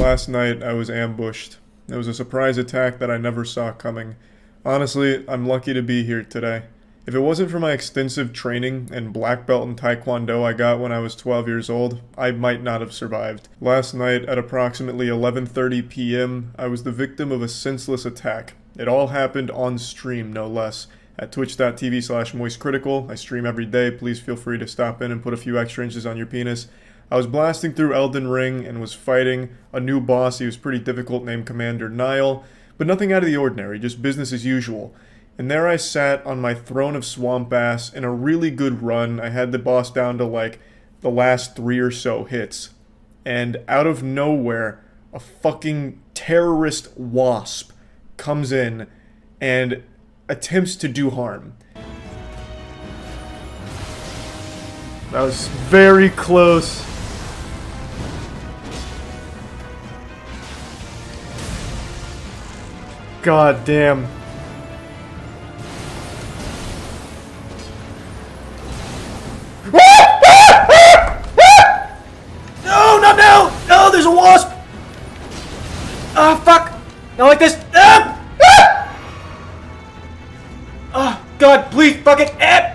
Last night, I was ambushed. It was a surprise attack that I never saw coming. Honestly, I'm lucky to be here today. If it wasn't for my extensive training and black belt in Taekwondo I got when I was 12 years old, I might not have survived. Last night, at approximately 11:30 p.m., I was the victim of a senseless attack. It all happened on stream, no less. At twitch.tv/moistcritical, I stream every day. Please feel free to stop in and put a few extra inches on your penis. I was blasting through Elden Ring and was fighting a new boss. He was pretty difficult, named Commander Nile, but nothing out of the ordinary, just business as usual. And there I sat on my throne of swamp ass in a really good run. I had the boss down to like the last 3 or so hits. And out of nowhere, a fucking terrorist wasp comes in and attempts to do harm. That was very close. God damn. No, not now! No, there's a wasp! Ah, fuck! Not like this! Ah! Ah! Oh, God, please, fuck it! Ah!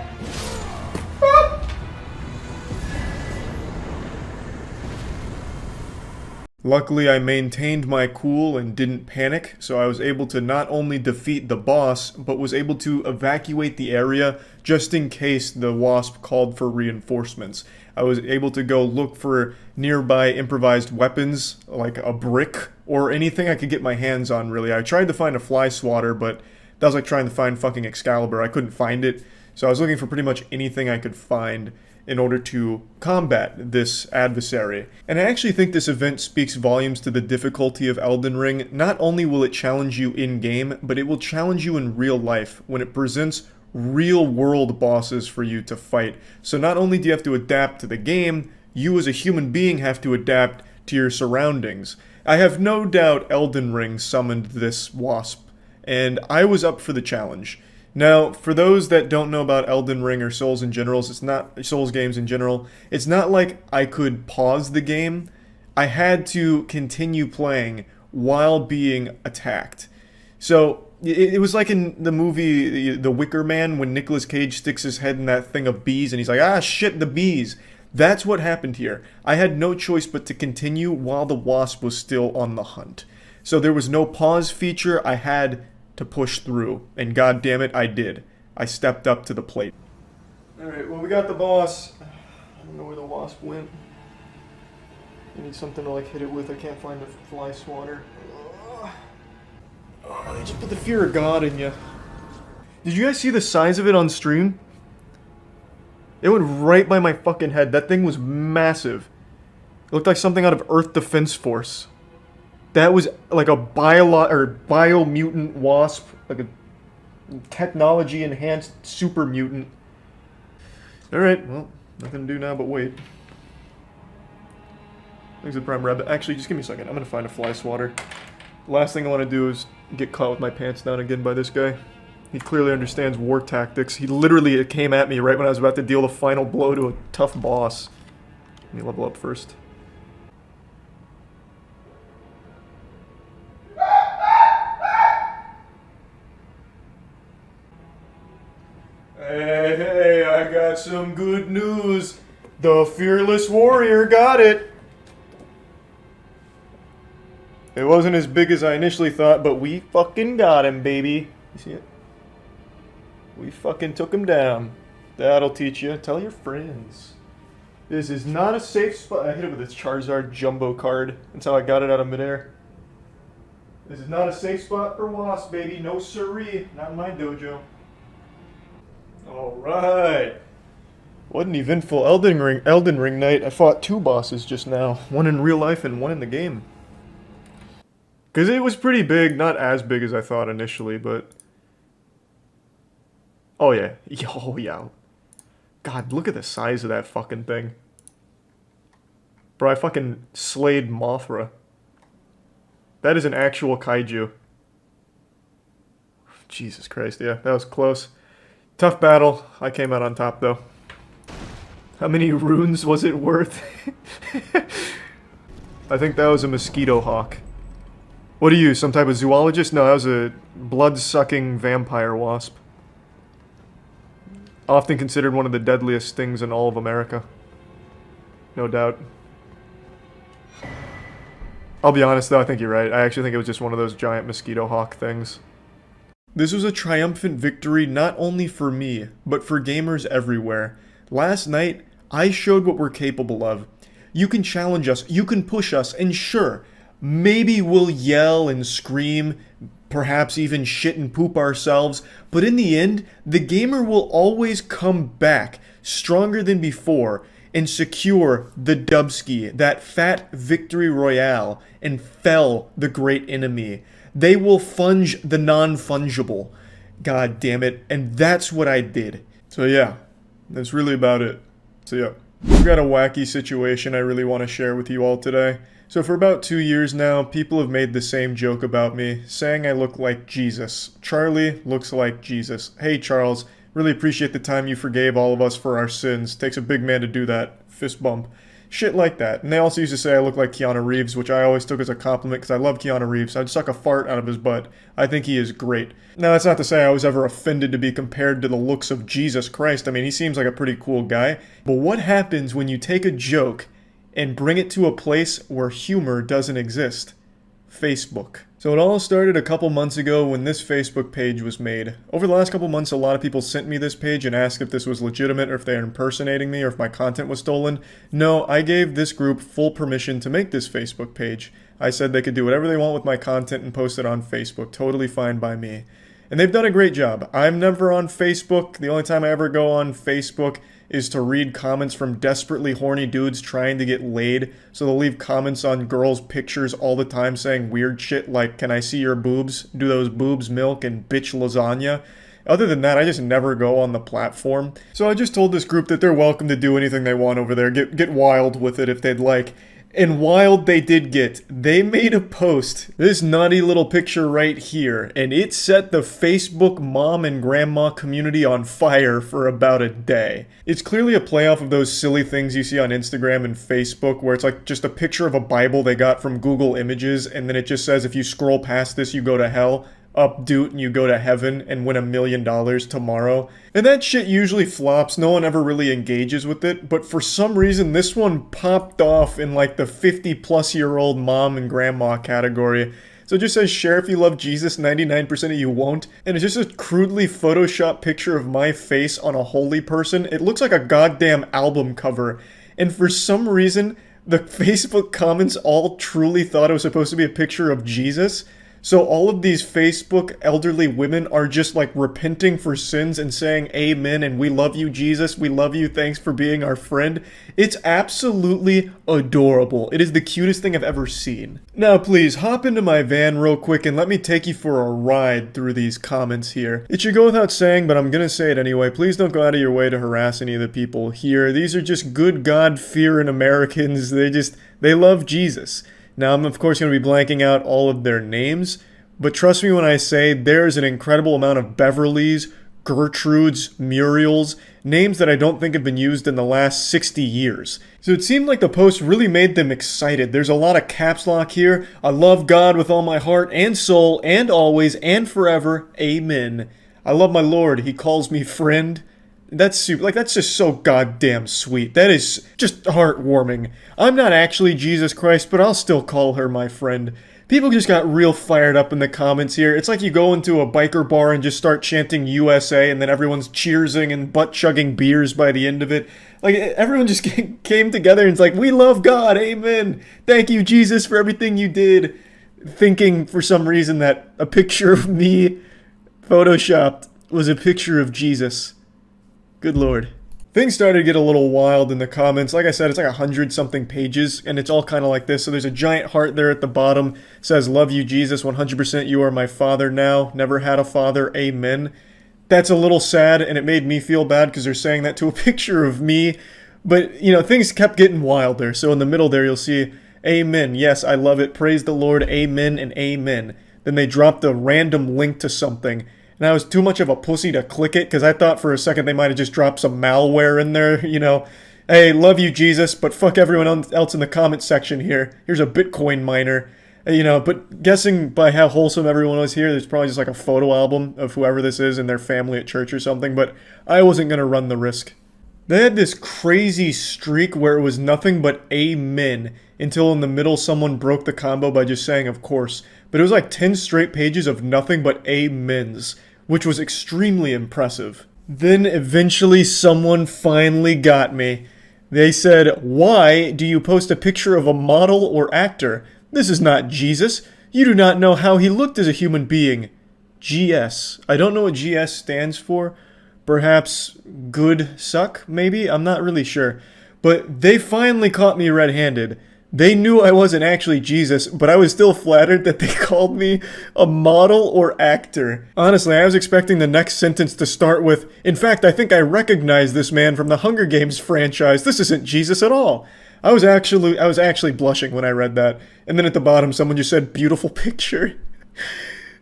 Luckily, I maintained my cool and didn't panic, so I was able to not only defeat the boss, but was able to evacuate the area just in case the wasp called for reinforcements. I was able to go look for nearby improvised weapons, like a brick, or anything I could get my hands on, really. I tried to find a fly swatter, but that was like trying to find fucking Excalibur. I couldn't find it, so I was looking for pretty much anything I could find in order to combat this adversary. And I actually think this event speaks volumes to the difficulty of Elden Ring. Not only will it challenge you in-game, but it will challenge you in real life when it presents real-world bosses for you to fight. So not only do you have to adapt to the game, you as a human being have to adapt to your surroundings. I have no doubt Elden Ring summoned this wasp, and I was up for the challenge. Now, for those that don't know about Elden Ring or Souls in general, Souls games in general, it's not like I could pause the game. I had to continue playing while being attacked. So, it was like in the movie The Wicker Man when Nicolas Cage sticks his head in that thing of bees and he's like, ah, shit, the bees. That's what happened here. I had no choice but to continue while the wasp was still on the hunt. So there was no pause feature. I had to push through, and god damn it, I did. I stepped up to the plate. Alright, well, we got the boss. I don't know where the wasp went. I need something to like hit it with. I can't find a fly swatter. Oh, they just put the fear of God in you. Did you guys see the size of it on stream? It went right by my fucking head. That thing was massive. It looked like something out of Earth Defense Force. That was like a bio-mutant wasp, like a technology-enhanced super mutant. Alright, well, nothing to do now but wait. Thanks to Prime Rabbit. Actually, just give me a second. I'm gonna find a fly swatter. Last thing I want to do is get caught with my pants down again by this guy. He clearly understands war tactics. He literally came at me right when I was about to deal the final blow to a tough boss. Let me level up first. Hey, I got some good news. The Fearless Warrior got it. It wasn't as big as I initially thought, but we fucking got him, baby. You see it? We fucking took him down. That'll teach you. Tell your friends. This is not a safe spot. I hit it with this Charizard Jumbo card. That's how I got it out of midair. This is not a safe spot for wasp, baby. No siree. Not in my dojo. Alright. What an eventful Elden Ring night. I fought 2 bosses just now. One in real life and one in the game. Because it was pretty big. Not as big as I thought initially, but... Oh yeah. Oh yeah. God, look at the size of that fucking thing. Bro, I fucking slayed Mothra. That is an actual kaiju. Jesus Christ, yeah. That was close. Tough battle. I came out on top, though. How many runes was it worth? I think that was a mosquito hawk. What are you, some type of zoologist? No, that was a blood-sucking vampire wasp. Often considered one of the deadliest things in all of America. No doubt. I'll be honest though, I think you're right. I actually think it was just one of those giant mosquito hawk things. This was a triumphant victory not only for me, but for gamers everywhere. Last night, I showed what we're capable of. You can challenge us, you can push us, and sure, maybe we'll yell and scream, perhaps even shit and poop ourselves, but in the end, the gamer will always come back stronger than before and secure the dubski, that fat victory royale, and fell the great enemy. They will funge the non-fungible. God damn it. And that's what I did. So yeah, that's really about it. So yeah, we've got a wacky situation I really want to share with you all today. So for about 2 years now, people have made the same joke about me, saying I look like Jesus. Charlie looks like Jesus. Hey Charles, really appreciate the time you forgave all of us for our sins. Takes a big man to do that. Fist bump. Shit like that. And they also used to say I look like Keanu Reeves, which I always took as a compliment because I love Keanu Reeves. I'd suck a fart out of his butt. I think he is great. Now, that's not to say I was ever offended to be compared to the looks of Jesus Christ. I mean, he seems like a pretty cool guy. But what happens when you take a joke and bring it to a place where humor doesn't exist? Facebook. So it all started a couple months ago when this Facebook page was made. Over the last couple months, a lot of people sent me this page and asked if this was legitimate or if they were impersonating me or if my content was stolen. No, I gave this group full permission to make this Facebook page. I said they could do whatever they want with my content and post it on Facebook. Totally fine by me. And they've done a great job. I'm never on Facebook. The only time I ever go on Facebook is to read comments from desperately horny dudes trying to get laid. So they'll leave comments on girls' pictures all the time saying weird shit like, can I see your boobs? Do those boobs milk and bitch lasagna? Other than that, I just never go on the platform. So I just told this group that they're welcome to do anything they want over there. Get wild with it if they'd like. And wild they did get. They made a post, this naughty little picture right here, and it set the Facebook mom and grandma community on fire for about a day. It's clearly a playoff of those silly things you see on Instagram and Facebook where it's like just a picture of a Bible they got from Google Images and then it just says if you scroll past this you go to hell. Updo and you go to heaven and win $1 million tomorrow. And that shit usually flops, no one ever really engages with it, but for some reason this one popped off in like the 50-plus-year-old mom and grandma category. So it just says, share if you love Jesus, 99% of you won't. And it's just a crudely photoshopped picture of my face on a holy person. It looks like a goddamn album cover. And for some reason, the Facebook comments all truly thought it was supposed to be a picture of Jesus. So all of these Facebook elderly women are just like repenting for sins and saying amen and we love you Jesus, we love you, thanks for being our friend. It's absolutely adorable. It is the cutest thing I've ever seen. Now please hop into my van real quick and let me take you for a ride through these comments here. It should go without saying, but I'm gonna say it anyway. Please don't go out of your way to harass any of the people here. These are just good God-fearing Americans. They love Jesus. Now, I'm of course going to be blanking out all of their names, but trust me when I say there's an incredible amount of Beverlys, Gertrudes, Muriels, names that I don't think have been used in the last 60 years. So it seemed like the post really made them excited. There's a lot of caps lock here. I love God with all my heart and soul and always and forever. Amen. I love my Lord. He calls me friend. That's super, like, that's just so goddamn sweet. That is just heartwarming. I'm not actually Jesus Christ, but I'll still call her my friend. People just got real fired up in the comments here. It's like you go into a biker bar and just start chanting USA, and then everyone's cheersing and butt-chugging beers by the end of it. Like, everyone just came together and it's like, we love God, amen. Thank you, Jesus, for everything you did. Thinking, for some reason, that a picture of me photoshopped was a picture of Jesus. Good Lord. Things started to get a little wild in the comments. Like I said, it's like 100-something pages, and it's all kind of like this. So there's a giant heart there at the bottom. It says, love you, Jesus, 100% you are my father now. Never had a father, amen. That's a little sad, and it made me feel bad because they're saying that to a picture of me. But, you know, things kept getting wilder. So in the middle there, you'll see, amen. Yes, I love it. Praise the Lord, amen, and amen. Then they dropped a random link to something. And I was too much of a pussy to click it because I thought for a second they might have just dropped some malware in there, you know. Hey, love you, Jesus, but fuck everyone else in the comment section here. Here's a Bitcoin miner. But guessing by how wholesome everyone was here, there's probably just like a photo album of whoever this is and their family at church or something, but I wasn't gonna run the risk. They had this crazy streak where it was nothing but amen until in the middle someone broke the combo by just saying of course. But it was like 10 straight pages of nothing but amens, which was extremely impressive. Then eventually someone finally got me. They said, "Why do you post a picture of a model or actor? This is not Jesus. You do not know how he looked as a human being." GS. I don't know what GS stands for. Perhaps good suck, maybe? I'm not really sure. But they finally caught me red-handed. They knew I wasn't actually Jesus, but I was still flattered that they called me a model or actor. Honestly, I was expecting the next sentence to start with, "In fact, I think I recognize this man from the Hunger Games franchise. This isn't Jesus at all." I was actually blushing when I read that. And then at the bottom, someone just said, "Beautiful picture."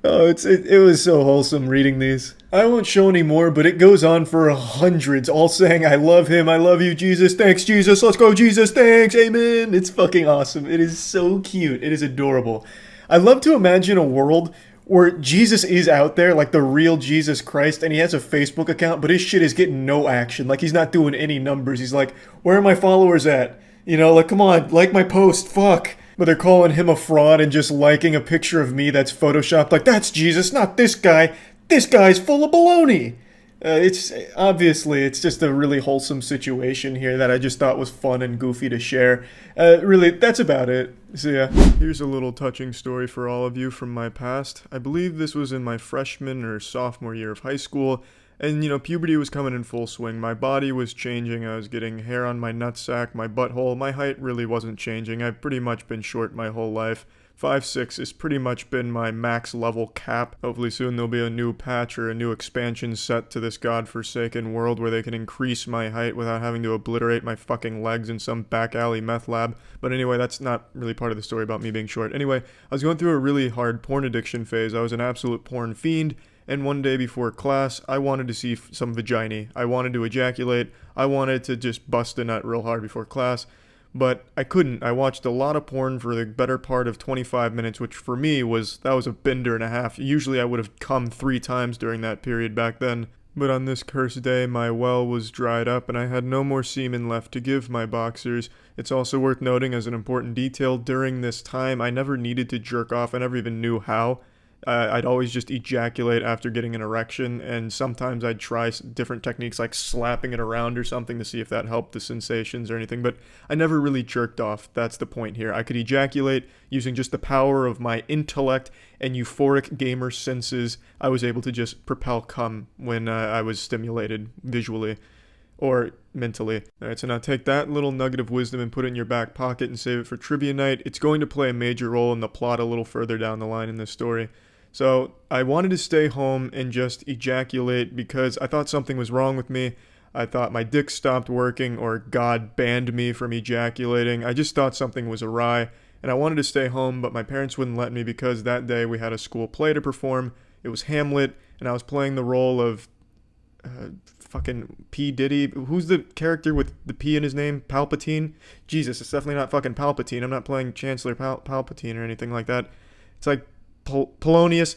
Oh, it was so wholesome reading these. I won't show any more, but it goes on for hundreds, all saying, "I love him, I love you, Jesus, thanks, Jesus, let's go, Jesus, thanks, amen." It's fucking awesome. It is so cute. It is adorable. I love to imagine a world where Jesus is out there, like the real Jesus Christ, and he has a Facebook account, but his shit is getting no action. Like, he's not doing any numbers. He's like, "Where are my followers at? Like, come on, like my post, fuck." But they're calling him a fraud and just liking a picture of me that's photoshopped. Like, "That's Jesus, not this guy. This guy's full of baloney." It's just a really wholesome situation here that I just thought was fun and goofy to share. Really, that's about it. So yeah. Here's a little touching story for all of you from my past. I believe this was in my freshman or sophomore year of high school. And, puberty was coming in full swing. My body was changing. I was getting hair on my nutsack, my butthole. My height really wasn't changing. I've pretty much been short my whole life. 5'6" has pretty much been my max level cap. Hopefully soon there'll be a new patch or a new expansion set to this godforsaken world where they can increase my height without having to obliterate my fucking legs in some back alley meth lab. But anyway, that's not really part of the story about me being short. Anyway, I was going through a really hard porn addiction phase. I was an absolute porn fiend. And one day before class, I wanted to see some vagina. I wanted to ejaculate. I wanted to just bust a nut real hard before class. But I couldn't. I watched a lot of porn for the better part of 25 minutes, which for me was a bender and a half. Usually I would have come 3 times during that period back then. But on this cursed day, my well was dried up and I had no more semen left to give my boxers. It's also worth noting as an important detail, during this time, I never needed to jerk off. I never even knew how. I'd always just ejaculate after getting an erection, and sometimes I'd try different techniques like slapping it around or something to see if that helped the sensations or anything, but I never really jerked off. That's the point here. I could ejaculate using just the power of my intellect and euphoric gamer senses. I was able to just propel cum when I was stimulated visually or mentally. Alright, so now take that little nugget of wisdom and put it in your back pocket and save it for trivia night. It's going to play a major role in the plot a little further down the line in this story. So I wanted to stay home and just ejaculate because I thought something was wrong with me. I thought my dick stopped working or God banned me from ejaculating. I just thought something was awry and I wanted to stay home, but my parents wouldn't let me because that day we had a school play to perform. It was Hamlet and I was playing the role of fucking P. Diddy. Who's the character with the P in his name? Palpatine? Jesus, it's definitely not fucking Palpatine. I'm not playing Chancellor Palpatine or anything like that. It's like Polonius.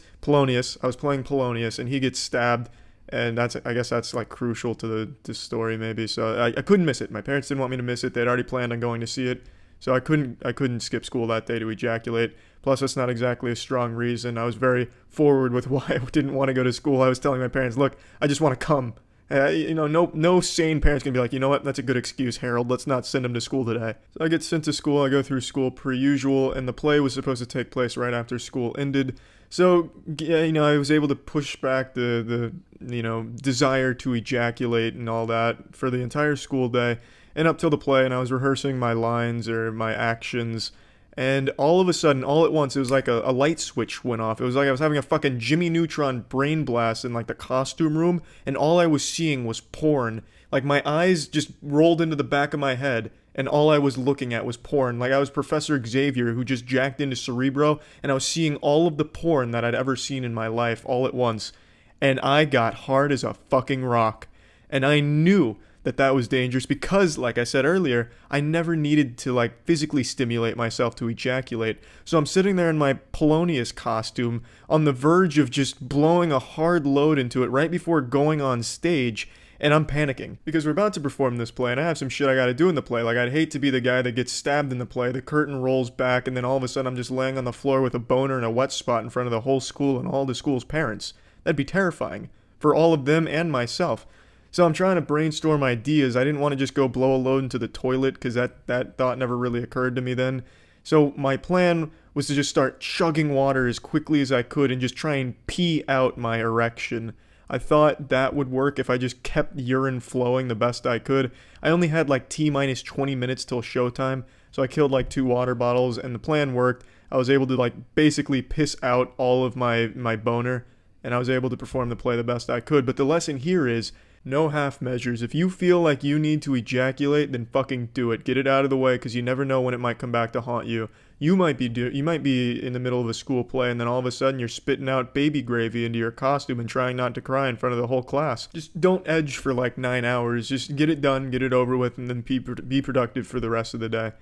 I was playing Polonius, and he gets stabbed, and I guess that's like crucial to the story maybe. So I couldn't miss it. My parents didn't want me to miss it. They'd already planned on going to see it, so I couldn't skip school that day to ejaculate. Plus, that's not exactly a strong reason. I was very forward with why I didn't want to go to school. I was telling my parents, "Look, I just want to come." No sane parent's gonna be like, "You know what, that's a good excuse, Harold. Let's not send him to school today." So I get sent to school. I go through school per usual, and the play was supposed to take place right after school ended. So, I was able to push back the desire to ejaculate and all that for the entire school day and up till the play, and I was rehearsing my lines or my actions. And all of a sudden, all at once, it was like a light switch went off. It was like I was having a fucking Jimmy Neutron brain blast in like the costume room, and all I was seeing was porn. Like my eyes just rolled into the back of my head, and all I was looking at was porn. Like I was Professor Xavier who just jacked into Cerebro, and I was seeing all of the porn that I'd ever seen in my life all at once. And I got hard as a fucking rock. And I knew that was dangerous because, like I said earlier, I never needed to like physically stimulate myself to ejaculate. So I'm sitting there in my Polonius costume on the verge of just blowing a hard load into it right before going on stage, and I'm panicking because we're about to perform this play and I have some shit I gotta do in the play. Like, I'd hate to be the guy that gets stabbed in the play, the curtain rolls back, and then all of a sudden I'm just laying on the floor with a boner and a wet spot in front of the whole school and all the school's parents. That'd be terrifying for all of them and myself. So I'm trying to brainstorm ideas. I didn't want to just go blow a load into the toilet because that thought never really occurred to me then. So my plan was to just start chugging water as quickly as I could and just try and pee out my erection. I thought that would work if I just kept urine flowing the best I could. I only had like T-minus 20 minutes till showtime, so I killed like 2 water bottles and the plan worked. I was able to like basically piss out all of my boner, and I was able to perform the play the best I could. But the lesson here is, no half measures. If you feel like you need to ejaculate, then fucking do it. Get it out of the way, because you never know when it might come back to haunt you. You might be in the middle of a school play, and then all of a sudden you're spitting out baby gravy into your costume and trying not to cry in front of the whole class. Just don't edge for like 9 hours. Just get it done, get it over with, and then be productive for the rest of the day.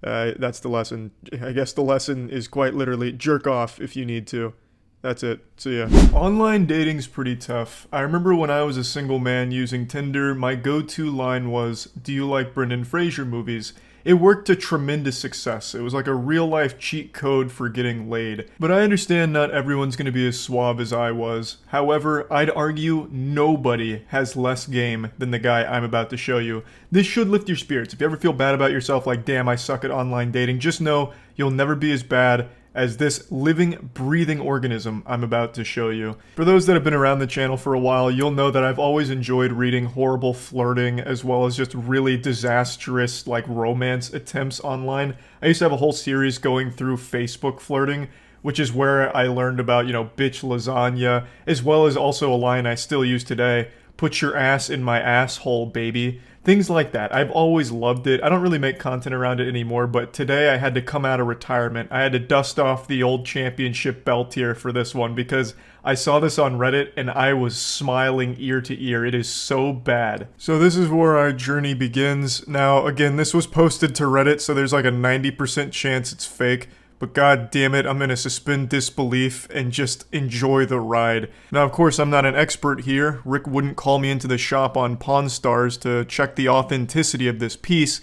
That's the lesson. I guess the lesson is quite literally jerk off if you need to. That's it. So yeah. Online dating's pretty tough. I remember when I was a single man using Tinder, my go-to line was, "Do you like Brendan Fraser movies?" It worked to tremendous success. It was like a real-life cheat code for getting laid. But I understand not everyone's gonna be as suave as I was. However, I'd argue nobody has less game than the guy I'm about to show you. This should lift your spirits. If you ever feel bad about yourself, like, damn, I suck at online dating, just know you'll never be as bad as this living, breathing organism I'm about to show you. For those that have been around the channel for a while, you'll know that I've always enjoyed reading horrible flirting as well as just really disastrous, like, romance attempts online. I used to have a whole series going through Facebook flirting, which is where I learned about, you know, bitch lasagna, as well as also a line I still use today, "Put your ass in my asshole, baby." Things like that. I've always loved it. I don't really make content around it anymore, but today I had to come out of retirement. I had to dust off the old championship belt here for this one because I saw this on Reddit and I was smiling ear to ear. It is so bad. So this is where our journey begins. Now, again, this was posted to Reddit, so there's like a 90% chance it's fake. But god damn it, I'm gonna suspend disbelief and just enjoy the ride. Now, of course, I'm not an expert here. Rick wouldn't call me into the shop on Pawn Stars to check the authenticity of this piece,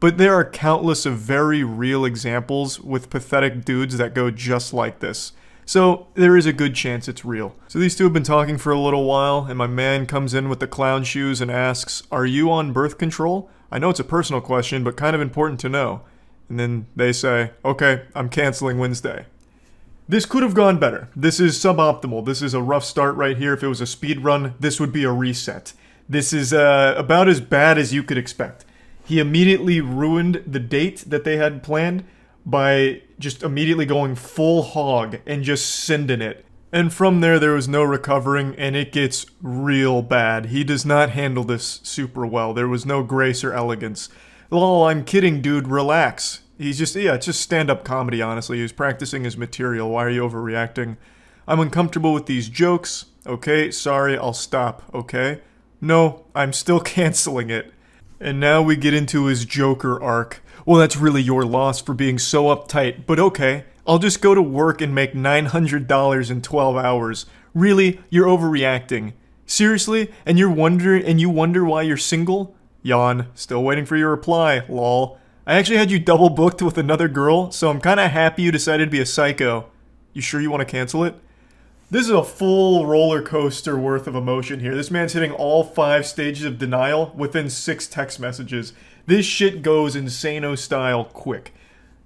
but there are countless of very real examples with pathetic dudes that go just like this. So, there is a good chance it's real. So these two have been talking for a little while, and my man comes in with the clown shoes and asks, "Are you on birth control?" I know it's a personal question, but kind of important to know. And then they say, "Okay, I'm canceling Wednesday." This could have gone better. This is suboptimal. This is a rough start right here. If it was a speed run, this would be a reset. This is about as bad as you could expect. He immediately ruined the date that they had planned by just immediately going full hog and just sending it. And from there was no recovering, and it gets real bad. He does not handle this super well. There was no grace or elegance. "Lol, I'm kidding, dude, relax." He's just, it's just stand-up comedy, honestly. He was practicing his material. Why are you overreacting? "I'm uncomfortable with these jokes." "Okay, sorry, I'll stop." "Okay." "No, I'm still canceling it." And now we get into his Joker arc. "Well, that's really your loss for being so uptight, but okay. I'll just go to work and make $900 in 12 hours. Really? You're overreacting. Seriously? And you wonder why you're single? Yawn. Still waiting for your reply, lol. I actually had you double booked with another girl, so I'm kinda happy you decided to be a psycho. You sure you want to cancel it?" This is a full roller coaster worth of emotion here. This man's hitting all 5 stages of denial within 6 text messages. This shit goes insano style quick.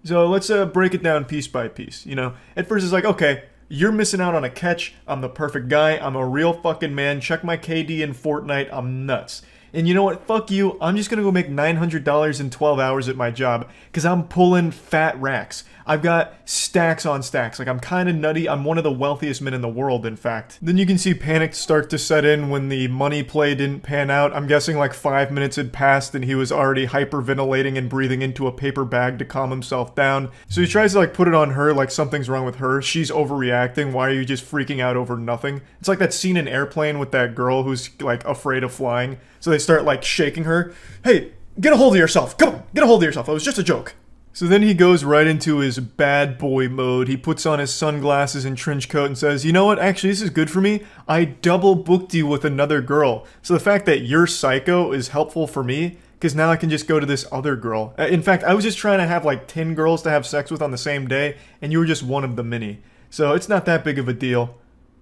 So let's break it down piece by piece. You know, at first it's like, okay, you're missing out on a catch. I'm the perfect guy. I'm a real fucking man. Check my KD in Fortnite. I'm nuts. And you know what? Fuck you. I'm just gonna go make $900 in 12 hours at my job because I'm pulling fat racks. I've got stacks on stacks. Like, I'm kind of nutty. I'm one of the wealthiest men in the world, in fact. Then you can see panic start to set in when the money play didn't pan out. I'm guessing like 5 minutes had passed and he was already hyperventilating and breathing into a paper bag to calm himself down. So he tries to like put it on her like something's wrong with her. She's overreacting. Why are you just freaking out over nothing? It's like that scene in Airplane with that girl who's like afraid of flying. So they start like shaking her. Hey, get a hold of yourself. Come on, get a hold of yourself. It was just a joke. So then he goes right into his bad boy mode. He puts on his sunglasses and trench coat and says, you know what, actually this is good for me. I double booked you with another girl. So the fact that you're psycho is helpful for me, because now I can just go to this other girl. In fact, I was just trying to have like 10 girls to have sex with on the same day, and you were just one of the many. So it's not that big of a deal.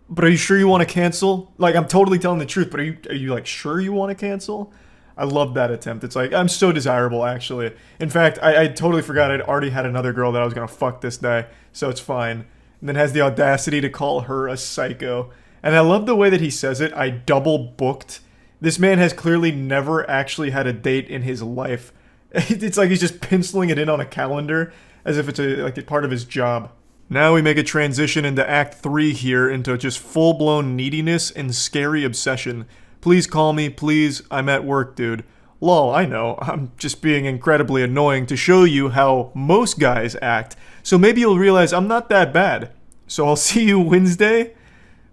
But are you sure you want to cancel? Like, I'm totally telling the truth, but are you like sure you want to cancel? I love that attempt. It's like, I'm so desirable, actually. In fact, I totally forgot I'd already had another girl that I was going to fuck this day, so it's fine. And then has the audacity to call her a psycho. And I love the way that he says it, I double booked. This man has clearly never actually had a date in his life. It's like he's just penciling it in on a calendar, as if it's like a part of his job. Now we make a transition into Act 3 here, into just full-blown neediness and scary obsession. Please call me, please, I'm at work, dude. Lol, I know, I'm just being incredibly annoying to show you how most guys act, so maybe you'll realize I'm not that bad. So I'll see you Wednesday?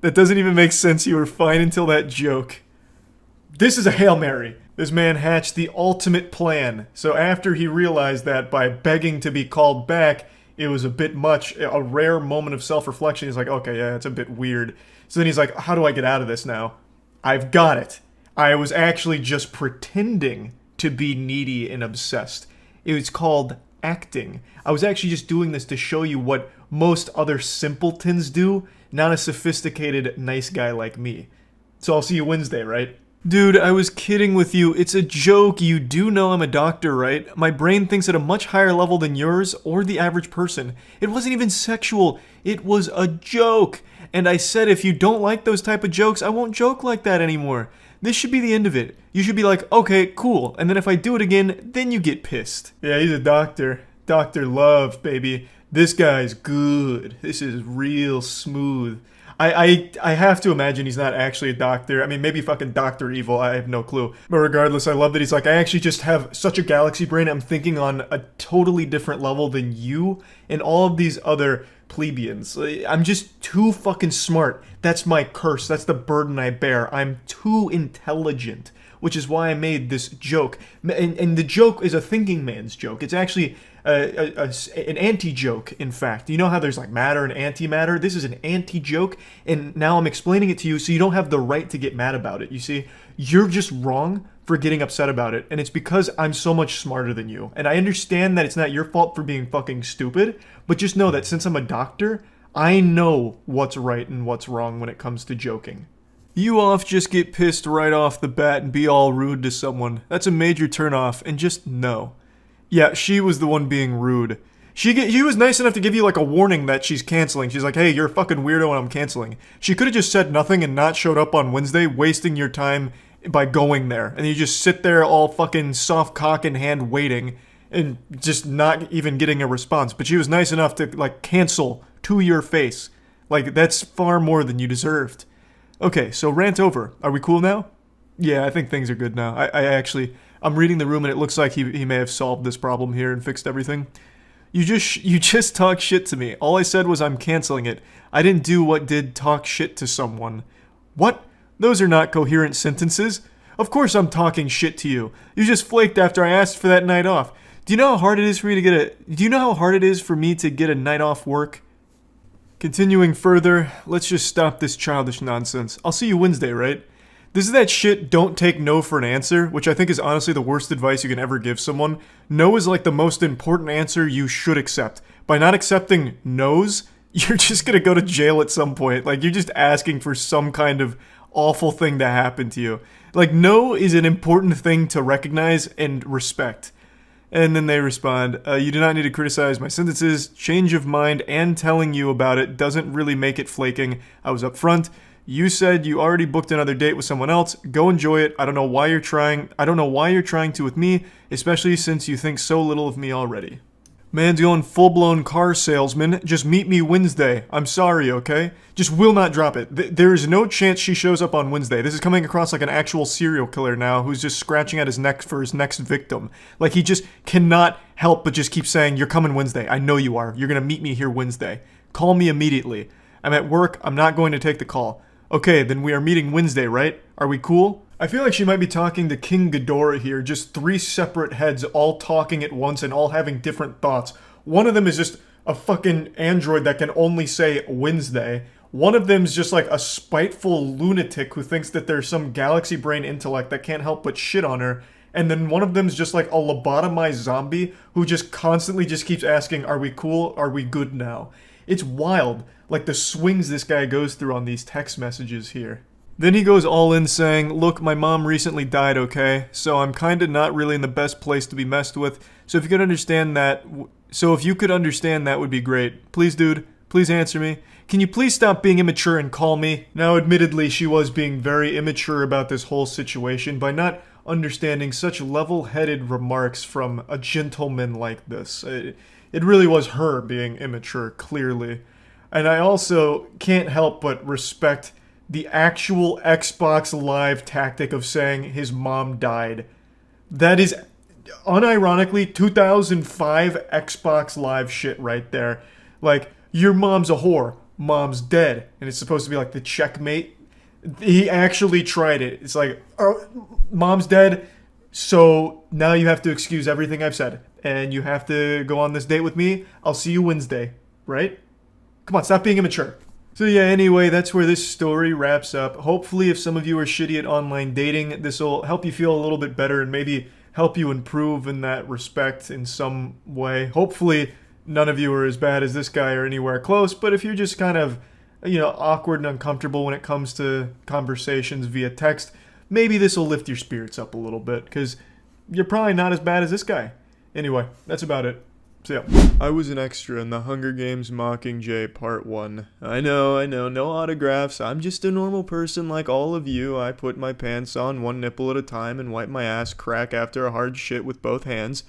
That doesn't even make sense, you were fine until that joke. This is a Hail Mary. This man hatched the ultimate plan, so after he realized that by begging to be called back, it was a bit much, a rare moment of self-reflection, he's like, okay, yeah, it's a bit weird. So then he's like, how do I get out of this now? I've got it. I was actually just pretending to be needy and obsessed. It was called acting. I was actually just doing this to show you what most other simpletons do, not a sophisticated, nice guy like me. So I'll see you Wednesday, right? Dude, I was kidding with you. It's a joke. You do know I'm a doctor, right? My brain thinks at a much higher level than yours or the average person. It wasn't even sexual. It was a joke. And I said if you don't like those type of jokes, I won't joke like that anymore. This should be the end of it. You should be like, okay, cool. And then if I do it again, then you get pissed. Yeah, he's a doctor. Dr. Love, baby. This guy's good. This is real smooth. I have to imagine he's not actually a doctor. I mean, maybe fucking Dr. Evil, I have no clue. But regardless, I love that he's like, I actually just have such a galaxy brain, I'm thinking on a totally different level than you and all of these other plebeians. I'm just too fucking smart. That's my curse. That's the burden I bear. I'm too intelligent, which is why I made this joke. And the joke is a thinking man's joke. It's actually an anti-joke, in fact. You know how there's like matter and antimatter? This is an anti-joke, and now I'm explaining it to you so you don't have the right to get mad about it. You see, you're just wrong for getting upset about it, and it's because I'm so much smarter than you. And I understand that it's not your fault for being fucking stupid, but just know that since I'm a doctor, I know what's right and what's wrong when it comes to joking. You off just get pissed right off the bat and be all rude to someone. That's a major turnoff, and just know. Yeah, she was the one being rude. She was nice enough to give you like a warning that she's canceling. She's like, hey, you're a fucking weirdo and I'm canceling. She could have just said nothing and not showed up on Wednesday, wasting your time by going there. And you just sit there all fucking soft cock in hand waiting and just not even getting a response. But she was nice enough to like cancel to your face. Like, that's far more than you deserved. Okay, so rant over. Are we cool now? Yeah, I think things are good now. I'm reading the room and it looks like he may have solved this problem here and fixed everything. You just talk shit to me. All I said was I'm canceling it. I didn't do what did talk shit to someone. What? Those are not coherent sentences. Of course I'm talking shit to you. You just flaked after I asked for that night off. Do you know how hard it is for me to get a night off work? Continuing further, let's just stop this childish nonsense. I'll see you Wednesday, right? This is that shit, don't take no for an answer, which I think is honestly the worst advice you can ever give someone. No is like the most important answer you should accept. By not accepting no's, you're just gonna go to jail at some point. Like, you're just asking for some kind of awful thing to happen to you. Like, no is an important thing to recognize and respect. And then they respond, you do not need to criticize my sentences. Change of mind and telling you about it doesn't really make it flaking. I was upfront. You said you already booked another date with someone else. Go enjoy it. I don't know why you're trying to with me, especially since you think so little of me already. Man's going full-blown car salesman. Just meet me Wednesday. I'm sorry, okay? Just will not drop it. There is no chance she shows up on Wednesday. This is coming across like an actual serial killer now who's just scratching at his neck for his next victim. Like, he just cannot help but just keep saying, you're coming Wednesday. I know you are. You're gonna meet me here Wednesday. Call me immediately. I'm at work. I'm not going to take the call. Okay, then we are meeting Wednesday, right? Are we cool? I feel like she might be talking to King Ghidorah here, just three separate heads all talking at once and all having different thoughts. One of them is just a fucking android that can only say Wednesday. One of them's just like a spiteful lunatic who thinks that there's some galaxy brain intellect that can't help but shit on her. And then one of them's just like a lobotomized zombie who just constantly just keeps asking, are we cool? Are we good now? It's wild, like the swings this guy goes through on these text messages here. Then he goes all in saying, look, my mom recently died, okay? So I'm kinda not really in the best place to be messed with. So if you could understand that, would be great. Please, dude, please answer me. Can you please stop being immature and call me? Now, admittedly, she was being very immature about this whole situation by not understanding such level-headed remarks from a gentleman like this. It really was her being immature, clearly. And I also can't help but respect the actual Xbox Live tactic of saying his mom died. That is unironically 2005 Xbox Live shit right there. Like, your mom's a whore, mom's dead, and it's supposed to be like the checkmate. He actually tried it. It's like, oh, mom's dead, so now you have to excuse everything I've said, and you have to go on this date with me. I'll see you Wednesday, right? Come on, stop being immature. So yeah, anyway, that's where this story wraps up. Hopefully, if some of you are shitty at online dating, this will help you feel a little bit better and maybe help you improve in that respect in some way. Hopefully, none of you are as bad as this guy or anywhere close, but if you're just kind of, awkward and uncomfortable when it comes to conversations via text, maybe this will lift your spirits up a little bit, because you're probably not as bad as this guy. Anyway, that's about it. So yeah. I was an extra in the Hunger Games Mockingjay Part 1. I know, no autographs. I'm just a normal person like all of you. I put my pants on one nipple at a time and wipe my ass crack after a hard shit with both hands.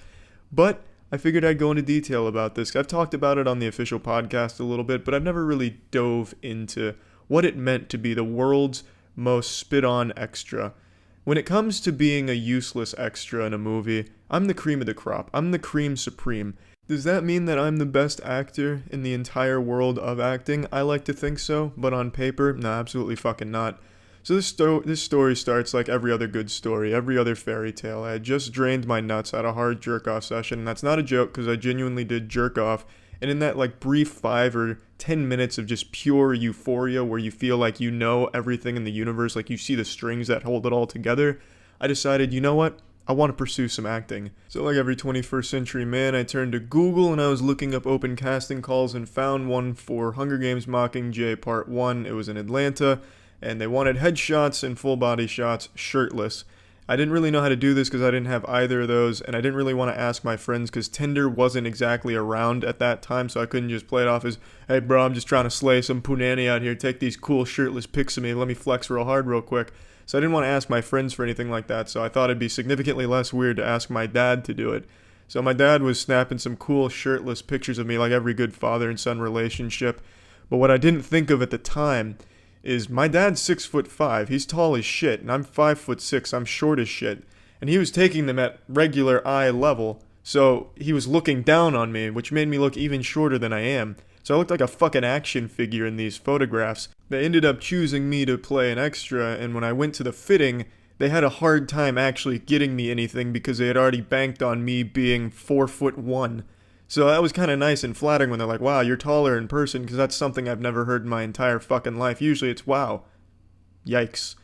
But I figured I'd go into detail about this. I've talked about it on the official podcast a little bit, but I've never really dove into what it meant to be the world's most spit-on extra. When it comes to being a useless extra in a movie, I'm the cream of the crop. I'm the cream supreme. Does that mean that I'm the best actor in the entire world of acting? I like to think so, but on paper, no, absolutely fucking not. So this story starts like every other good story, every other fairy tale. I had just drained my nuts at a hard jerk-off session, and that's not a joke because I genuinely did jerk off. And in that like brief 5 or 10 minutes of just pure euphoria where you feel like you know everything in the universe, like you see the strings that hold it all together, I decided, you know what? I want to pursue some acting. So like every 21st century man, I turned to Google and I was looking up open casting calls and found one for Hunger Games Mockingjay Part 1. It was in Atlanta, and they wanted headshots and full body shots shirtless. I didn't really know how to do this because I didn't have either of those, and I didn't really want to ask my friends because Tinder wasn't exactly around at that time, so I couldn't just play it off as, hey bro, I'm just trying to slay some punani out here, take these cool shirtless pics of me, let me flex real hard real quick. So I didn't want to ask my friends for anything like that, so I thought it'd be significantly less weird to ask my dad to do it. So my dad was snapping some cool shirtless pictures of me like every good father and son relationship. But what I didn't think of at the time is my dad's 6'5", he's tall as shit, and I'm 5'6", I'm short as shit. And he was taking them at regular eye level, so he was looking down on me, which made me look even shorter than I am. So I looked like a fucking action figure in these photographs. They ended up choosing me to play an extra, and when I went to the fitting, they had a hard time actually getting me anything because they had already banked on me being 4'1". So that was kind of nice and flattering when they're like, wow, you're taller in person, because that's something I've never heard in my entire fucking life. Usually it's, wow. Yikes.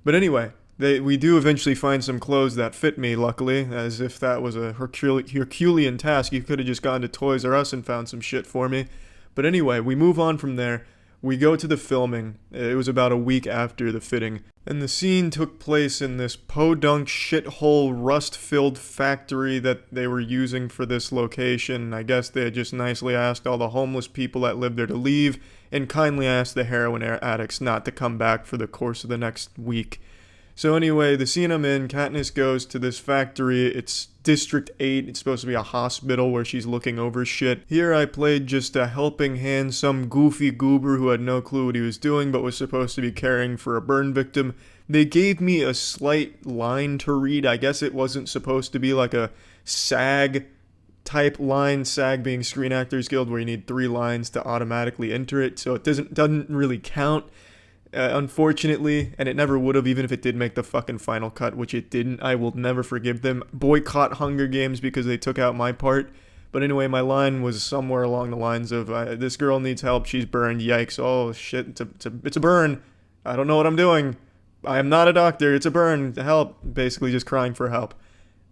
But anyway, we do eventually find some clothes that fit me, luckily, as if that was a Herculean task. You could have just gone to Toys R Us and found some shit for me. But anyway, we move on from there. We go to the filming. It was about a week after the fitting. And the scene took place in this podunk shithole rust-filled factory that they were using for this location. I guess they had just nicely asked all the homeless people that lived there to leave and kindly asked the heroin addicts not to come back for the course of the next week. So anyway, the scene I'm in, Katniss goes to this factory. It's District 8. It's supposed to be a hospital where she's looking over shit. Here I played just a helping hand, some goofy goober who had no clue what he was doing but was supposed to be caring for a burn victim. They gave me a slight line to read. I guess it wasn't supposed to be like a SAG type line, SAG being Screen Actors Guild, where you need 3 lines to automatically enter it, so it doesn't really count. Unfortunately, and it never would have even if it did make the fucking final cut, which it didn't. I will never forgive them. Boycott Hunger Games because they took out my part. But anyway, my line was somewhere along the lines of, this girl needs help, she's burned, yikes, oh shit, it's a burn, I don't know what I'm doing, I am not a doctor, it's a burn, help, basically just crying for help.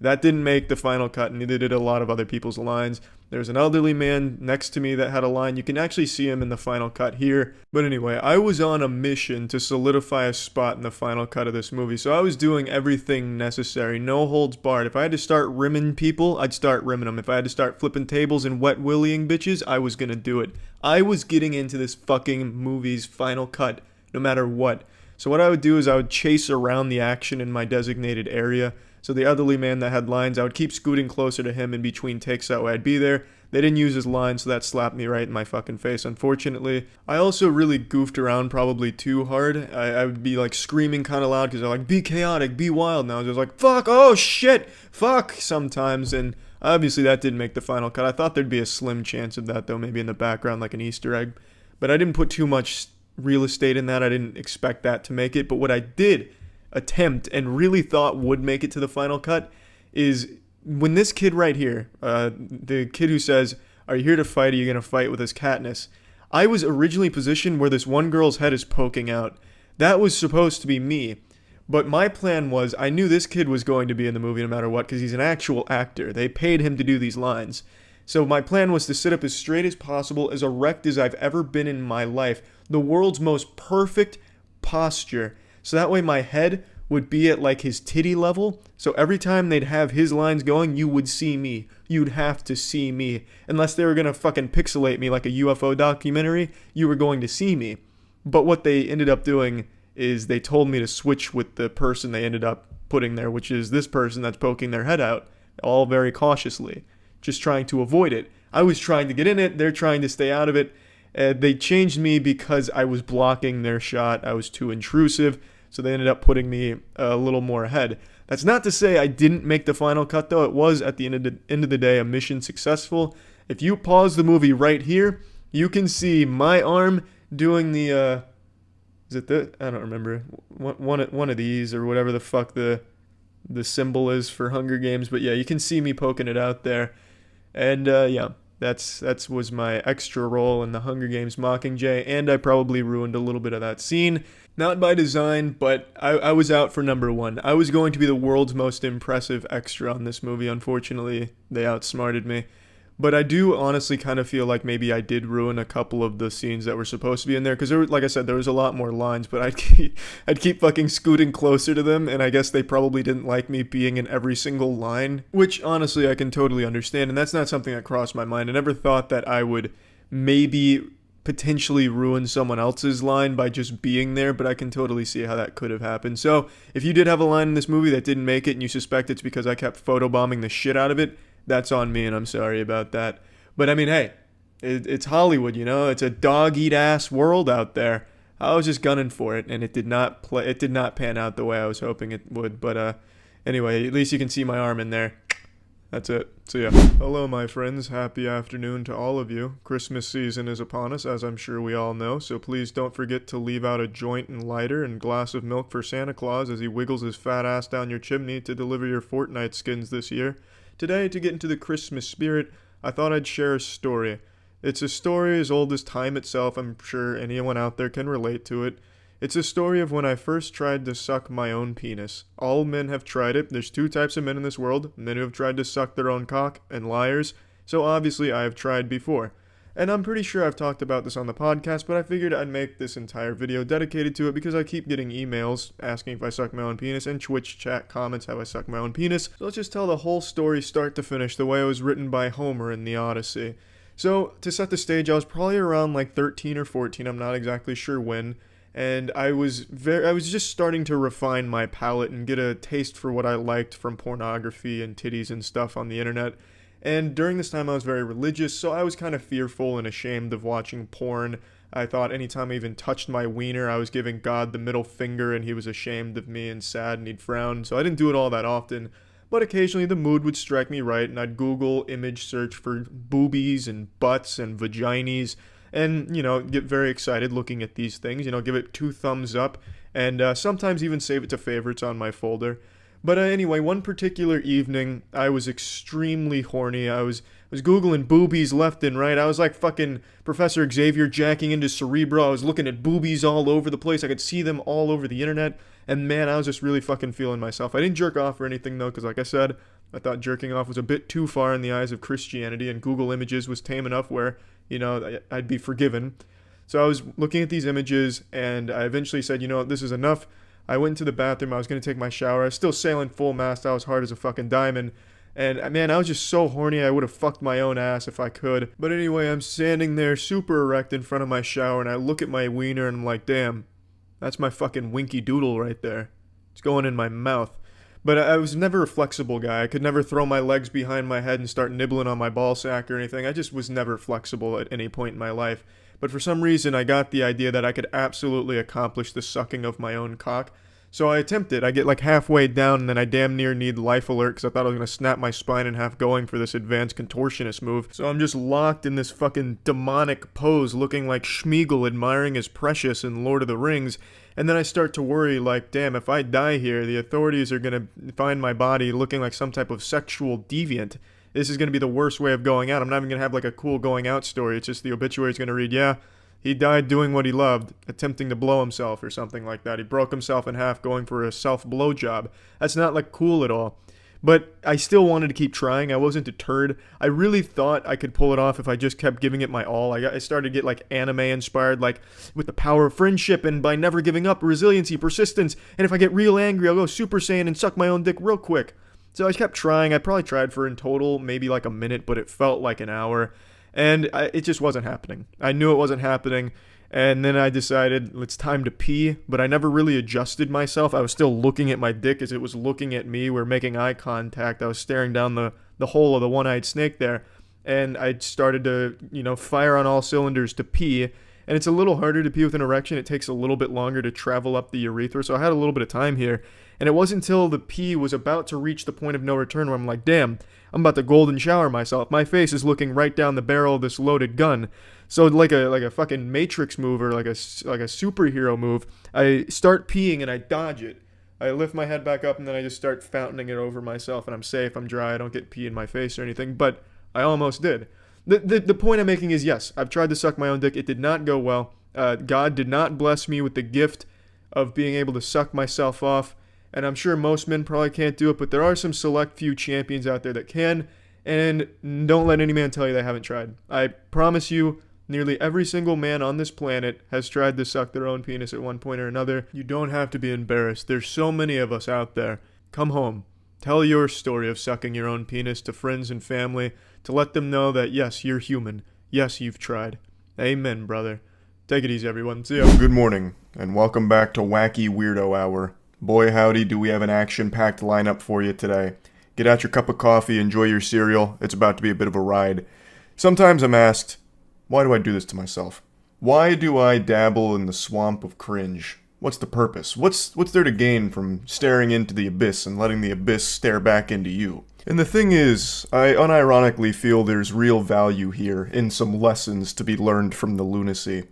That didn't make the final cut, and neither did a lot of other people's lines. There's an elderly man next to me that had a line. You can actually see him in the final cut here. But anyway, I was on a mission to solidify a spot in the final cut of this movie, so I was doing everything necessary, no holds barred. If I had to start rimming people, I'd start rimming them. If I had to start flipping tables and wet willying bitches, I was gonna do it. I was getting into this fucking movie's final cut, no matter what. So what I would do is I would chase around the action in my designated area. So the elderly man that had lines, I would keep scooting closer to him in between takes that way I'd be there. They didn't use his line, so that slapped me right in my fucking face, unfortunately. I also really goofed around probably too hard. I would be like screaming kind of loud because they're like, be chaotic, be wild. And I was just like, fuck, oh shit, fuck sometimes. And obviously that didn't make the final cut. I thought there'd be a slim chance of that though, maybe in the background like an Easter egg. But I didn't put too much real estate in that. I didn't expect that to make it. But what I did attempt and really thought would make it to the final cut is when this kid right here, the kid who says, are you here to fight, are you going to fight with his Katniss? I was originally positioned where this one girl's head is poking out. That was supposed to be me. But my plan was, I knew this kid was going to be in the movie no matter what because he's an actual actor. They paid him to do these lines. So my plan was to sit up as straight as possible, as erect as I've ever been in my life. The world's most perfect posture. So that way my head would be at like his titty level. So every time they'd have his lines going, you would see me. You'd have to see me. Unless they were going to fucking pixelate me like a UFO documentary, you were going to see me. But what they ended up doing is they told me to switch with the person they ended up putting there, which is this person that's poking their head out, all very cautiously, just trying to avoid it. I was trying to get in it. They're trying to stay out of it. They changed me because I was blocking their shot. I was too intrusive. So they ended up putting me a little more ahead. That's not to say I didn't make the final cut, though. It was, at the end of the day, a mission successful. If you pause the movie right here, you can see my arm doing the, is it the, I don't remember, one of these or whatever the fuck the symbol is for Hunger Games. But yeah, you can see me poking it out there. And yeah, that was my extra role in the Hunger Games Mockingjay, and I probably ruined a little bit of that scene. Not by design, but I was out for number one. I was going to be the world's most impressive extra on this movie. Unfortunately, they outsmarted me. But I do honestly kind of feel like maybe I did ruin a couple of the scenes that were supposed to be in there. Because, like I said, there was a lot more lines, but I'd keep fucking scooting closer to them. And I guess they probably didn't like me being in every single line. Which, honestly, I can totally understand. And that's not something that crossed my mind. I never thought that I would maybe potentially ruin someone else's line by just being there, but I can totally see how that could have happened. So, if you did have a line in this movie that didn't make it and you suspect it's because I kept photobombing the shit out of it, that's on me and I'm sorry about that. But I mean, hey, it's Hollywood, you know? It's a dog-eat-ass world out there. I was just gunning for it and it did not pan out the way I was hoping it would. But anyway, at least you can see my arm in there. That's it. So yeah. Hello, my friends. Happy afternoon to all of you. Christmas season is upon us, as I'm sure we all know, so please don't forget to leave out a joint and lighter and glass of milk for Santa Claus as he wiggles his fat ass down your chimney to deliver your Fortnite skins this year. Today, to get into the Christmas spirit, I thought I'd share a story. It's a story as old as time itself. I'm sure anyone out there can relate to it. It's a story of when I first tried to suck my own penis. All men have tried it. There's two types of men in this world. Men who have tried to suck their own cock, and liars. So obviously I have tried before. And I'm pretty sure I've talked about this on the podcast, but I figured I'd make this entire video dedicated to it because I keep getting emails asking if I suck my own penis, and Twitch chat comments how I suck my own penis. So let's just tell the whole story start to finish the way it was written by Homer in the Odyssey. So, to set the stage, I was probably around like 13 or 14, I'm not exactly sure when. And I was just starting to refine my palate and get a taste for what I liked from pornography and titties and stuff on the internet. And during this time I was very religious, so I was kind of fearful and ashamed of watching porn. I thought anytime I even touched my wiener, I was giving God the middle finger and he was ashamed of me and sad and he'd frown. So I didn't do it all that often. But occasionally the mood would strike me right and I'd Google image search for boobies and butts and vaginas. and, get very excited looking at these things, give it 2 thumbs up, and sometimes even save it to favorites on my folder. But anyway, one particular evening, I was extremely horny. I was Googling boobies left and right. I was like fucking Professor Xavier jacking into Cerebro. I was looking at boobies all over the place. I could see them all over the internet. And man, I was just really fucking feeling myself. I didn't jerk off or anything though, because like I said, I thought jerking off was a bit too far in the eyes of Christianity, and Google Images was tame enough where, I'd be forgiven. So I was looking at these images, and I eventually said, this is enough. I went to the bathroom. I was going to take my shower. I was still sailing full mast. I was hard as a fucking diamond. And man, I was just so horny. I would have fucked my own ass if I could. But anyway, I'm standing there super erect in front of my shower, and I look at my wiener and I'm like, damn, that's my fucking winky doodle right there. It's going in my mouth. But I was never a flexible guy. I could never throw my legs behind my head and start nibbling on my ball sack or anything. I just was never flexible at any point in my life. But for some reason, I got the idea that I could absolutely accomplish the sucking of my own cock. So I attempted. I get like halfway down, and then I damn near need life alert because I thought I was going to snap my spine in half going for this advanced contortionist move. So I'm just locked in this fucking demonic pose, looking like Schmeagol admiring his precious in Lord of the Rings. And then I start to worry, like, damn, if I die here, the authorities are going to find my body looking like some type of sexual deviant. This is going to be the worst way of going out. I'm not even going to have like a cool going out story. It's just the obituary is going to read, yeah, he died doing what he loved, attempting to blow himself or something like that. He broke himself in half going for a self-blowjob. That's not like cool at all. But I still wanted to keep trying. I wasn't deterred. I really thought I could pull it off if I just kept giving it my all. I started to get like anime inspired, like with the power of friendship and by never giving up, resiliency, persistence. And if I get real angry, I'll go Super Saiyan and suck my own dick real quick. So I kept trying. I probably tried for in total maybe like a minute, but it felt like an hour. And it just wasn't happening. I knew it wasn't happening. And then I decided it's time to pee, but I never really adjusted myself. I was still looking at my dick as it was looking at me. We're making eye contact. I was staring down the hole of the one-eyed snake there. And I started to, fire on all cylinders to pee. And it's a little harder to pee with an erection. It takes a little bit longer to travel up the urethra. So I had a little bit of time here. And it wasn't until the pee was about to reach the point of no return where I'm like, damn, I'm about to golden shower myself. My face is looking right down the barrel of this loaded gun. So like a fucking Matrix move or like a superhero move, I start peeing and I dodge it. I lift my head back up and then I just start fountaining it over myself, and I'm safe, I'm dry, I don't get pee in my face or anything, but I almost did. The point I'm making is, yes, I've tried to suck my own dick. It did not go well. God did not bless me with the gift of being able to suck myself off. And I'm sure most men probably can't do it, but there are some select few champions out there that can. And don't let any man tell you they haven't tried. I promise you, nearly every single man on this planet has tried to suck their own penis at one point or another. You don't have to be embarrassed. There's so many of us out there. Come home. Tell your story of sucking your own penis to friends and family to let them know that, yes, you're human. Yes, you've tried. Amen, brother. Take it easy, everyone. See ya. Good morning, and welcome back to Wacky Weirdo Hour. Boy, howdy, do we have an action-packed lineup for you today. Get out your cup of coffee, enjoy your cereal. It's about to be a bit of a ride. Sometimes I'm asked, why do I do this to myself? Why do I dabble in the swamp of cringe? What's the purpose? What's there to gain from staring into the abyss and letting the abyss stare back into you? And the thing is, I unironically feel there's real value here in some lessons to be learned from the lunacy.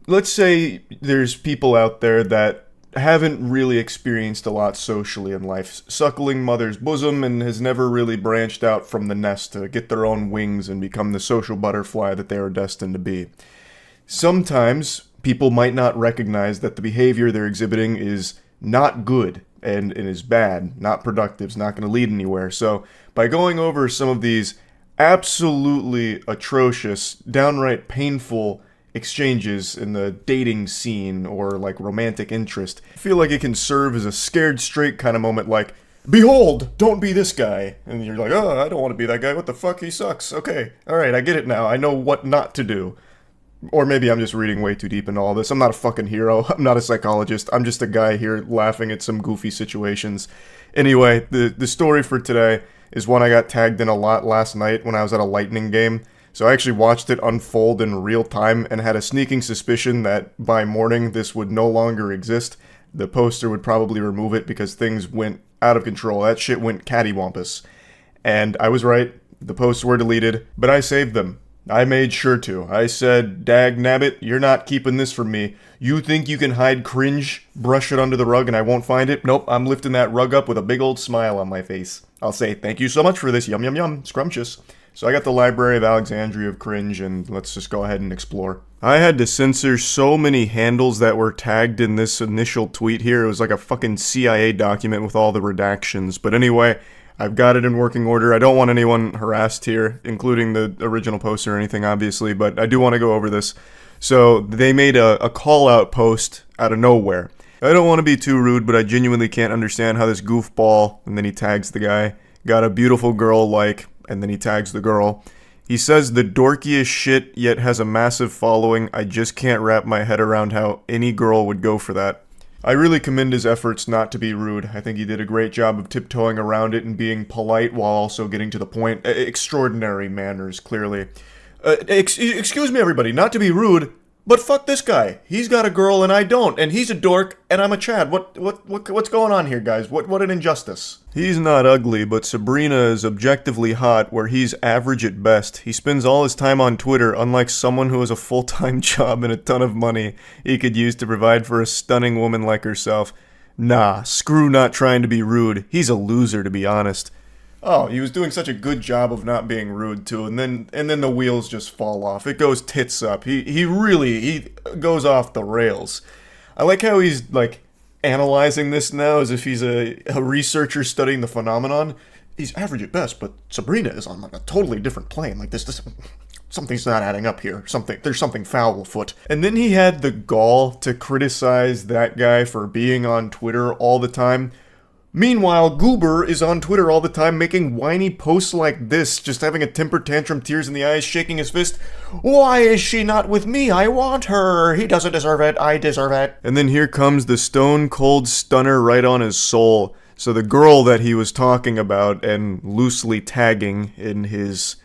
Let's say there's people out there that haven't really experienced a lot socially in life, suckling mother's bosom, and has never really branched out from the nest to get their own wings and become the social butterfly that they are destined to be. Sometimes people might not recognize that the behavior they're exhibiting is not good and is bad, not productive, is not going to lead anywhere. So by going over some of these absolutely atrocious, downright painful exchanges in the dating scene or like romantic interest, I feel like it can serve as a scared straight kind of moment, like, behold, don't be this guy. And you're like, oh, I don't want to be that guy. What the fuck? He sucks. Okay. All right. I get it now. I know what not to do. Or maybe I'm just reading way too deep into all this. I'm not a fucking hero. I'm not a psychologist. I'm just a guy here laughing at some goofy situations. Anyway, the story for today is one I got tagged in a lot last night when I was at a Lightning game. So I actually watched it unfold in real time and had a sneaking suspicion that by morning this would no longer exist. The poster would probably remove it because things went out of control. That shit went cattywampus. And I was right. The posts were deleted, but I saved them. I made sure to. I said, dag nabbit, you're not keeping this from me. You think you can hide cringe, brush it under the rug, and I won't find it? Nope, I'm lifting that rug up with a big old smile on my face. I'll say, thank you so much for this, yum yum yum, scrumptious. So I got the Library of Alexandria of Cringe, and let's just go ahead and explore. I had to censor so many handles that were tagged in this initial tweet here. It was like a fucking CIA document with all the redactions. But anyway, I've got it in working order. I don't want anyone harassed here, including the original poster or anything, obviously, but I do want to go over this. So they made a call-out post out of nowhere. I don't want to be too rude, but I genuinely can't understand how this goofball, and then he tags the guy, got a beautiful girl like, and then he tags the girl. He says the dorkiest shit, yet has a massive following. I just can't wrap my head around how any girl would go for that. I really commend his efforts not to be rude. I think he did a great job of tiptoeing around it and being polite while also getting to the point. Extraordinary manners, clearly. Excuse me, everybody, not to be rude, but fuck this guy. He's got a girl and I don't, and he's a dork and I'm a Chad. What's going on here, guys? What an injustice. He's not ugly, but Sabrina is objectively hot, where he's average at best. He spends all his time on Twitter, unlike someone who has a full-time job and a ton of money he could use to provide for a stunning woman like herself. Nah, screw not trying to be rude. He's a loser, to be honest. Oh, he was doing such a good job of not being rude too, and then the wheels just fall off. It goes tits up. He really goes off the rails. I like how he's like analyzing this now as if he's a researcher studying the phenomenon. He's average at best, but Sabrina is on like a totally different plane. Like this something's not adding up here. There's something foul afoot. And then he had the gall to criticize that guy for being on Twitter all the time. Meanwhile, Goober is on Twitter all the time making whiny posts like this, just having a temper tantrum, tears in the eyes, shaking his fist. Why is she not with me? I want her. He doesn't deserve it. I deserve it. And then here comes the stone cold stunner right on his soul. So the girl that he was talking about and loosely tagging in his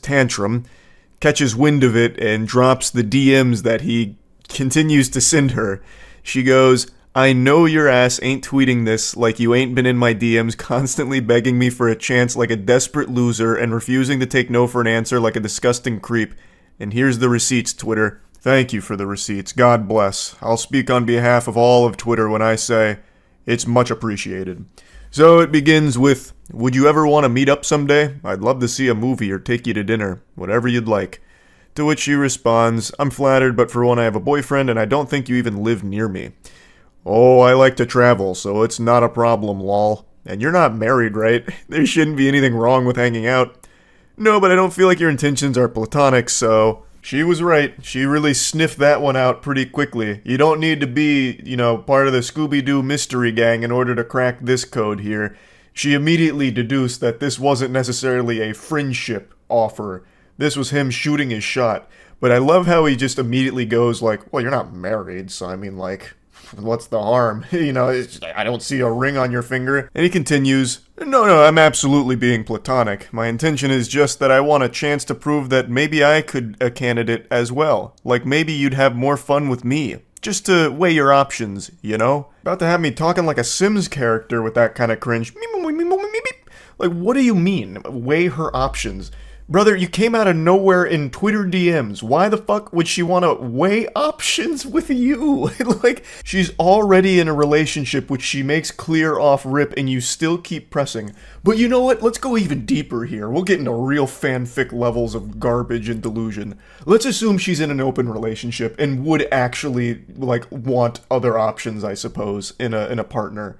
tantrum catches wind of it and drops the DMs that he continues to send her. She goes, I know your ass ain't tweeting this like you ain't been in my DMs constantly begging me for a chance like a desperate loser and refusing to take no for an answer like a disgusting creep. And here's the receipts, Twitter. Thank you for the receipts. God bless. I'll speak on behalf of all of Twitter when I say it's much appreciated. So it begins with, would you ever want to meet up someday? I'd love to see a movie or take you to dinner. Whatever you'd like. To which she responds, I'm flattered, but for one I have a boyfriend and I don't think you even live near me. Oh, I like to travel, so it's not a problem, lol. And you're not married, right? There shouldn't be anything wrong with hanging out. No, but I don't feel like your intentions are platonic, so... She was right. She really sniffed that one out pretty quickly. You don't need to be, part of the Scooby-Doo mystery gang in order to crack this code here. She immediately deduced that this wasn't necessarily a friendship offer. This was him shooting his shot. But I love how he just immediately goes like, well, you're not married, so I mean, like... what's the harm? I don't see a ring on your finger. And he continues, No, I'm absolutely being platonic. My intention is just that I want a chance to prove that maybe I could a candidate as well. Like maybe you'd have more fun with me. Just to weigh your options, About to have me talking like a Sims character with that kind of cringe. Like, what do you mean, weigh her options? Brother, you came out of nowhere in Twitter DMs. Why the fuck would she want to weigh options with you? Like, she's already in a relationship which she makes clear off rip and you still keep pressing. But you know what? Let's go even deeper here. We'll get into real fanfic levels of garbage and delusion. Let's assume she's in an open relationship and would actually, want other options, I suppose, in a partner.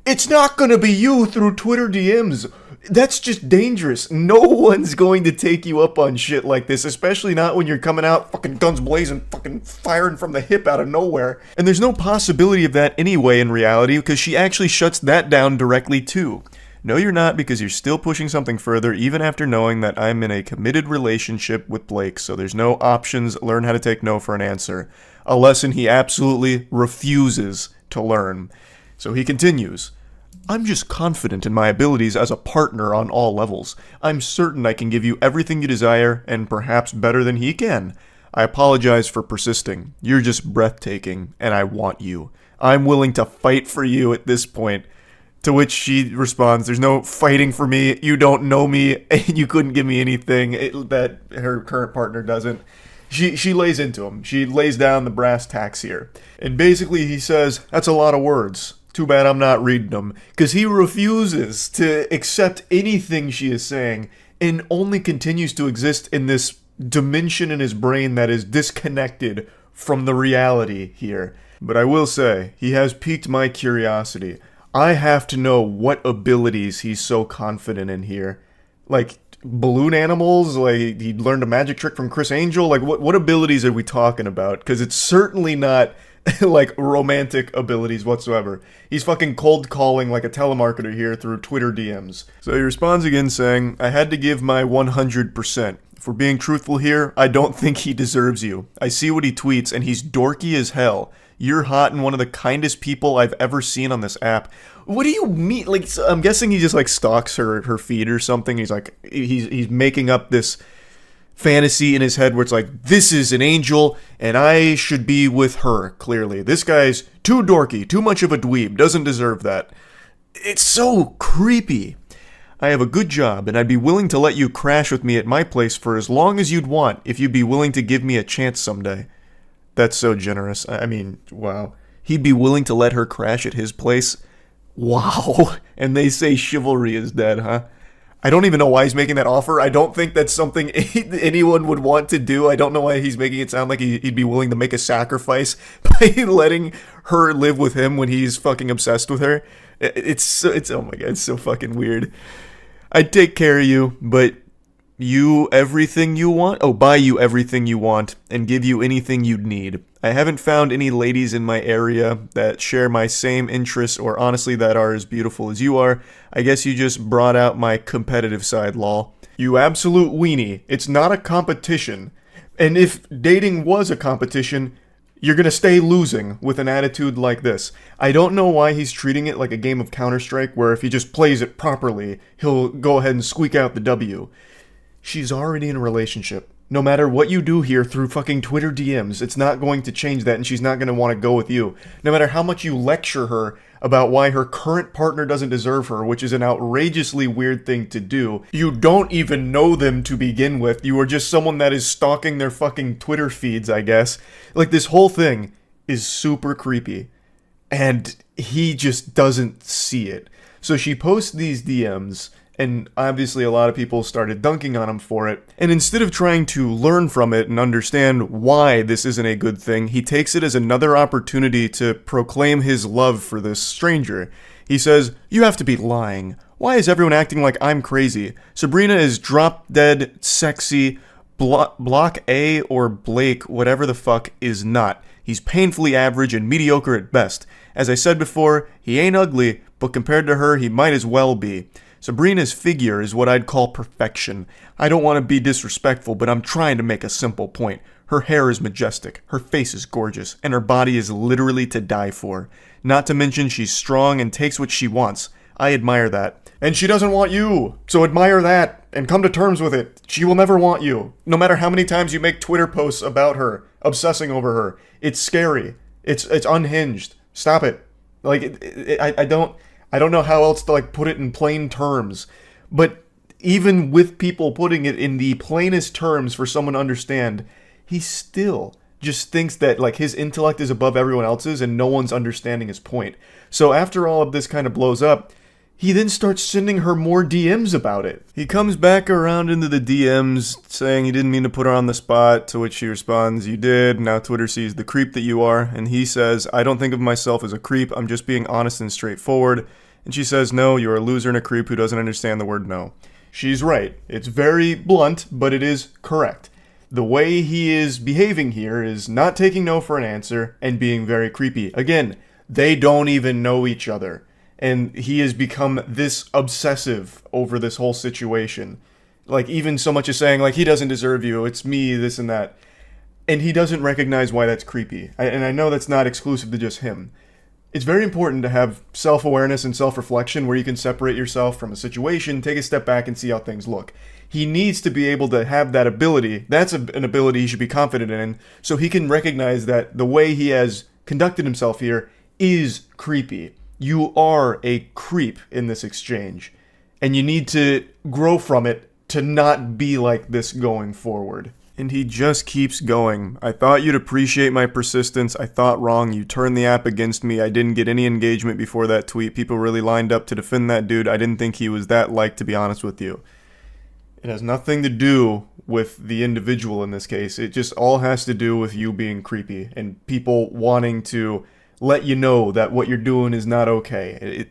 It's not gonna be you through Twitter DMs. That's just dangerous. No one's going to take you up on shit like this, especially not when you're coming out fucking guns blazing, fucking firing from the hip out of nowhere. And there's no possibility of that anyway in reality, because she actually shuts that down directly too. No, you're not, because you're still pushing something further, even after knowing that I'm in a committed relationship with Blake, so there's no options. Learn how to take no for an answer. A lesson he absolutely refuses to learn. So he continues. I'm just confident in my abilities as a partner on all levels. I'm certain I can give you everything you desire, and perhaps better than he can. I apologize for persisting. You're just breathtaking, and I want you. I'm willing to fight for you at this point. To which she responds, "There's no fighting for me. You don't know me, and you couldn't give me anything that her current partner doesn't." She lays into him. She lays down the brass tacks here. And basically he says, "That's a lot of words. Too bad I'm not reading them." Because he refuses to accept anything she is saying and only continues to exist in this dimension in his brain that is disconnected from the reality here. But I will say, he has piqued my curiosity. I have to know what abilities he's so confident in here. Like, balloon animals? Like, he learned a magic trick from Chris Angel? Like, what abilities are we talking about? Because it's certainly not, like, romantic abilities whatsoever. He's fucking cold calling like a telemarketer here through Twitter DMs. So he responds again saying, "I had to give my 100%. If we're being truthful here, I don't think he deserves you. I see what he tweets, and he's dorky as hell. You're hot and one of the kindest people I've ever seen on this app." What do you mean? Like, so I'm guessing he just like stalks her feed or something. He's like, he's making up this fantasy in his head where it's like, this is an angel and I should be with her. Clearly, this guy's too dorky, too much of a dweeb, doesn't deserve that. It's so creepy. "I have a good job, and I'd be willing to let you crash with me at my place for as long as you'd want if you'd be willing to give me a chance someday." That's so generous. I mean, wow. He'd be willing to let her crash at his place? Wow. And they say chivalry is dead, huh? I don't even know why he's making that offer. I don't think that's something anyone would want to do. I don't know why he's making it sound like he'd be willing to make a sacrifice by letting her live with him when he's fucking obsessed with her. It's oh my god, it's so fucking weird. "I'd take care of you, but you everything you want? Oh, buy you everything you want and give you anything you'd need. I haven't found any ladies in my area that share my same interests or honestly that are as beautiful as you are. I guess you just brought out my competitive side, lol." You absolute weenie. It's not a competition. And if dating was a competition, you're gonna stay losing with an attitude like this. I don't know why he's treating it like a game of Counter-Strike where if he just plays it properly, he'll go ahead and squeak out the W. She's already in a relationship. No matter what you do here through fucking Twitter DMs, it's not going to change that and she's not going to want to go with you. No matter how much you lecture her about why her current partner doesn't deserve her, which is an outrageously weird thing to do. You don't even know them to begin with. You are just someone that is stalking their fucking Twitter feeds, I guess. Like, this whole thing is super creepy. And he just doesn't see it. So she posts these DMs, and obviously a lot of people started dunking on him for it. And instead of trying to learn from it and understand why this isn't a good thing, he takes it as another opportunity to proclaim his love for this stranger. He says, "You have to be lying. Why is everyone acting like I'm crazy? Sabrina is drop-dead, sexy. Block A or Blake, whatever the fuck, is not. He's painfully average and mediocre at best. As I said before, he ain't ugly, but compared to her, he might as well be. Sabrina's figure is what I'd call perfection. I don't want to be disrespectful, but I'm trying to make a simple point. Her hair is majestic, her face is gorgeous, and her body is literally to die for. Not to mention she's strong and takes what she wants. I admire that. And she doesn't want you, so admire that, and come to terms with it. She will never want you. No matter how many times you make Twitter posts about her, obsessing over her. It's scary. It's unhinged. Stop it. Like, I don't know how else to like put it in plain terms, but even with people putting it in the plainest terms for someone to understand, he still just thinks that like his intellect is above everyone else's and no one's understanding his point. So after all of this kind of blows up, he then starts sending her more DMs about it. He comes back around into the DMs saying he didn't mean to put her on the spot, to which she responds, "You did, now Twitter sees the creep that you are." And he says, "I don't think of myself as a creep, I'm just being honest and straightforward." And she says, "No, you're a loser and a creep who doesn't understand the word no." She's right. It's very blunt, but it is correct. The way he is behaving here is not taking no for an answer and being very creepy. Again, they don't even know each other. And he has become this obsessive over this whole situation. Like, even so much as saying, like, he doesn't deserve you, it's me, this and that. And he doesn't recognize why that's creepy. And I know that's not exclusive to just him. It's very important to have self-awareness and self-reflection where you can separate yourself from a situation, take a step back, and see how things look. He needs to be able to have that ability. That's an ability he should be confident in, so he can recognize that the way he has conducted himself here is creepy. You are a creep in this exchange, and you need to grow from it to not be like this going forward. And he just keeps going. I thought you'd appreciate my persistence. I thought wrong. You turned the app against me. I didn't get any engagement before that tweet. People really lined up to defend that dude. I didn't think he was that liked, to be honest with you. It has nothing to do with the individual in this case. It just all has to do with you being creepy and people wanting to let you know that what you're doing is not okay.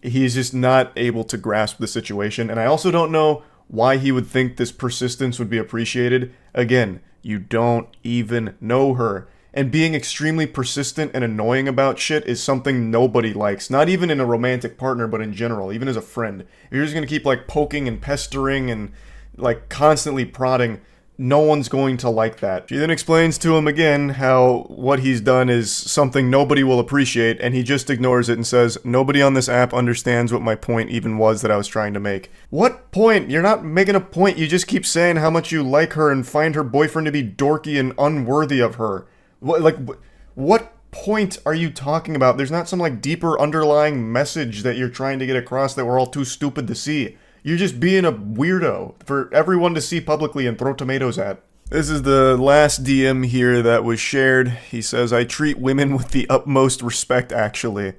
He's just not able to grasp the situation. And I also don't know why he would think this persistence would be appreciated. Again, you don't even know her. And being extremely persistent and annoying about shit is something nobody likes. Not even in a romantic partner, but in general, even as a friend. If you're just gonna keep like poking and pestering and like constantly prodding, no one's going to like that. She then explains to him again how what he's done is something nobody will appreciate, and he just ignores it and says, nobody on this app understands what my point even was that I was trying to make. What point? You're not making a point. You just keep saying how much you like her and find her boyfriend to be dorky and unworthy of her. What point are you talking about? There's not some like deeper underlying message that you're trying to get across that we're all too stupid to see. You're just being a weirdo for everyone to see publicly and throw tomatoes at. This is the last DM here that was shared. He says, I treat women with the utmost respect, actually.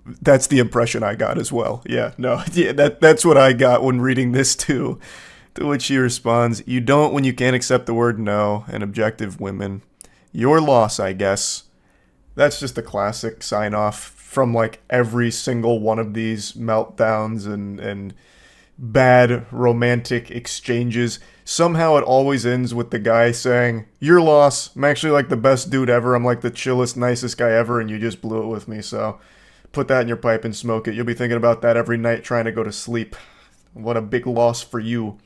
That's the impression I got as well. Yeah, no, yeah, that's what I got when reading this too. To which he responds, you don't when you can't accept the word no and objective women. Your loss, I guess. That's just a classic sign-off from like every single one of these meltdowns and bad romantic exchanges. Somehow it always ends with the guy saying, your loss, I'm actually like the best dude ever, I'm like the chillest, nicest guy ever, and you just blew it with me, so put that in your pipe and smoke it. You'll be thinking about that every night trying to go to sleep. What a big loss for you.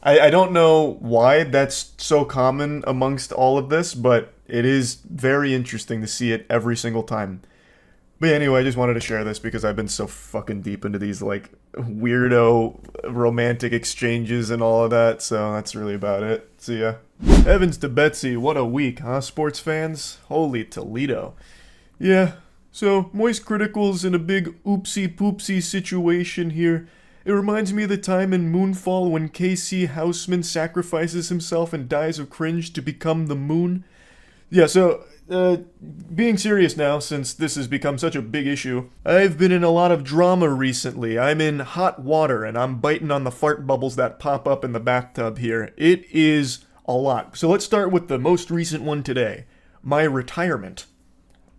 I don't know why that's so common amongst all of this, but it is very interesting to see it every single time. But anyway, I just wanted to share this because I've been so fucking deep into these like weirdo romantic exchanges and all of that, so that's really about it. See ya. Heavens to Betsy, what a week, huh, sports fans? Holy Toledo. Yeah, so Moist Critical's in a big oopsie-poopsie situation here. It reminds me of the time in Moonfall when KC Houseman sacrifices himself and dies of cringe to become the moon. Yeah, so, being serious now, since this has become such a big issue, I've been in a lot of drama recently. I'm in hot water, and I'm biting on the fart bubbles that pop up in the bathtub here. It is a lot. So let's start with the most recent one today. My retirement.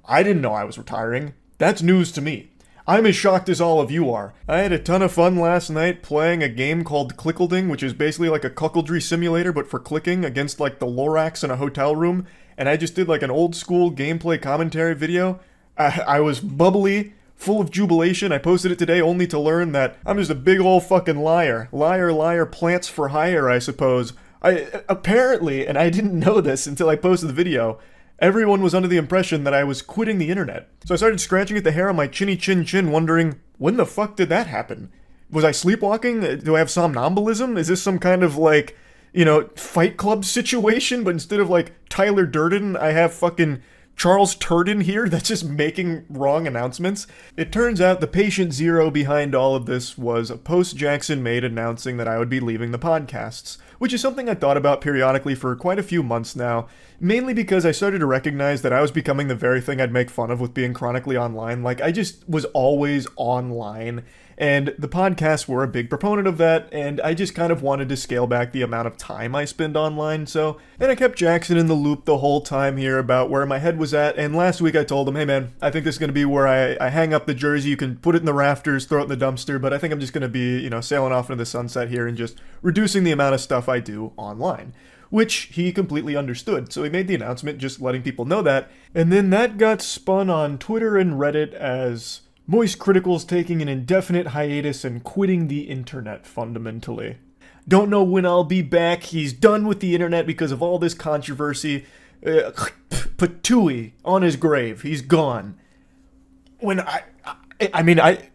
I didn't know I was retiring. That's news to me. I'm as shocked as all of you are. I had a ton of fun last night playing a game called Clickleding, which is basically like a cuckoldry simulator, but for clicking against like the Lorax in a hotel room. And I just did like an old school gameplay commentary video. I was bubbly, full of jubilation. I posted it today only to learn that I'm just a big old fucking liar. Liar, liar, plants for hire, I suppose. Apparently, and I didn't know this until I posted the video, everyone was under the impression that I was quitting the internet. So I started scratching at the hair on my chinny chin, wondering, when the fuck did that happen? Was I sleepwalking? Do I have somnambulism? Is this some kind of like, Fight Club situation? But instead of like Tyler Durden, I have fucking Charles Turden here that's just making wrong announcements. It turns out the patient zero behind all of this was a post Jackson made announcing that I would be leaving the podcasts, which is something I thought about periodically for quite a few months now, mainly because I started to recognize that I was becoming the very thing I'd make fun of with being chronically online. Like, I just was always online, and the podcasts were a big proponent of that, and I just kind of wanted to scale back the amount of time I spend online, and I kept Jackson in the loop the whole time here about where my head was at, and last week I told him, hey man, I think this is going to be where I hang up the jersey, you can put it in the rafters, throw it in the dumpster, but I think I'm just going to be, sailing off into the sunset here and just reducing the amount of stuff I do online. Which he completely understood, so he made the announcement just letting people know that, and then that got spun on Twitter and Reddit as Moist Critical's taking an indefinite hiatus and quitting the internet, fundamentally. Don't know when I'll be back, he's done with the internet because of all this controversy. Patooey on his grave, he's gone. When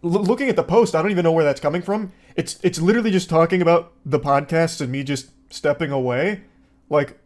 looking at the post, I don't even know where that's coming from. It's literally just talking about the podcast and me just stepping away. Like,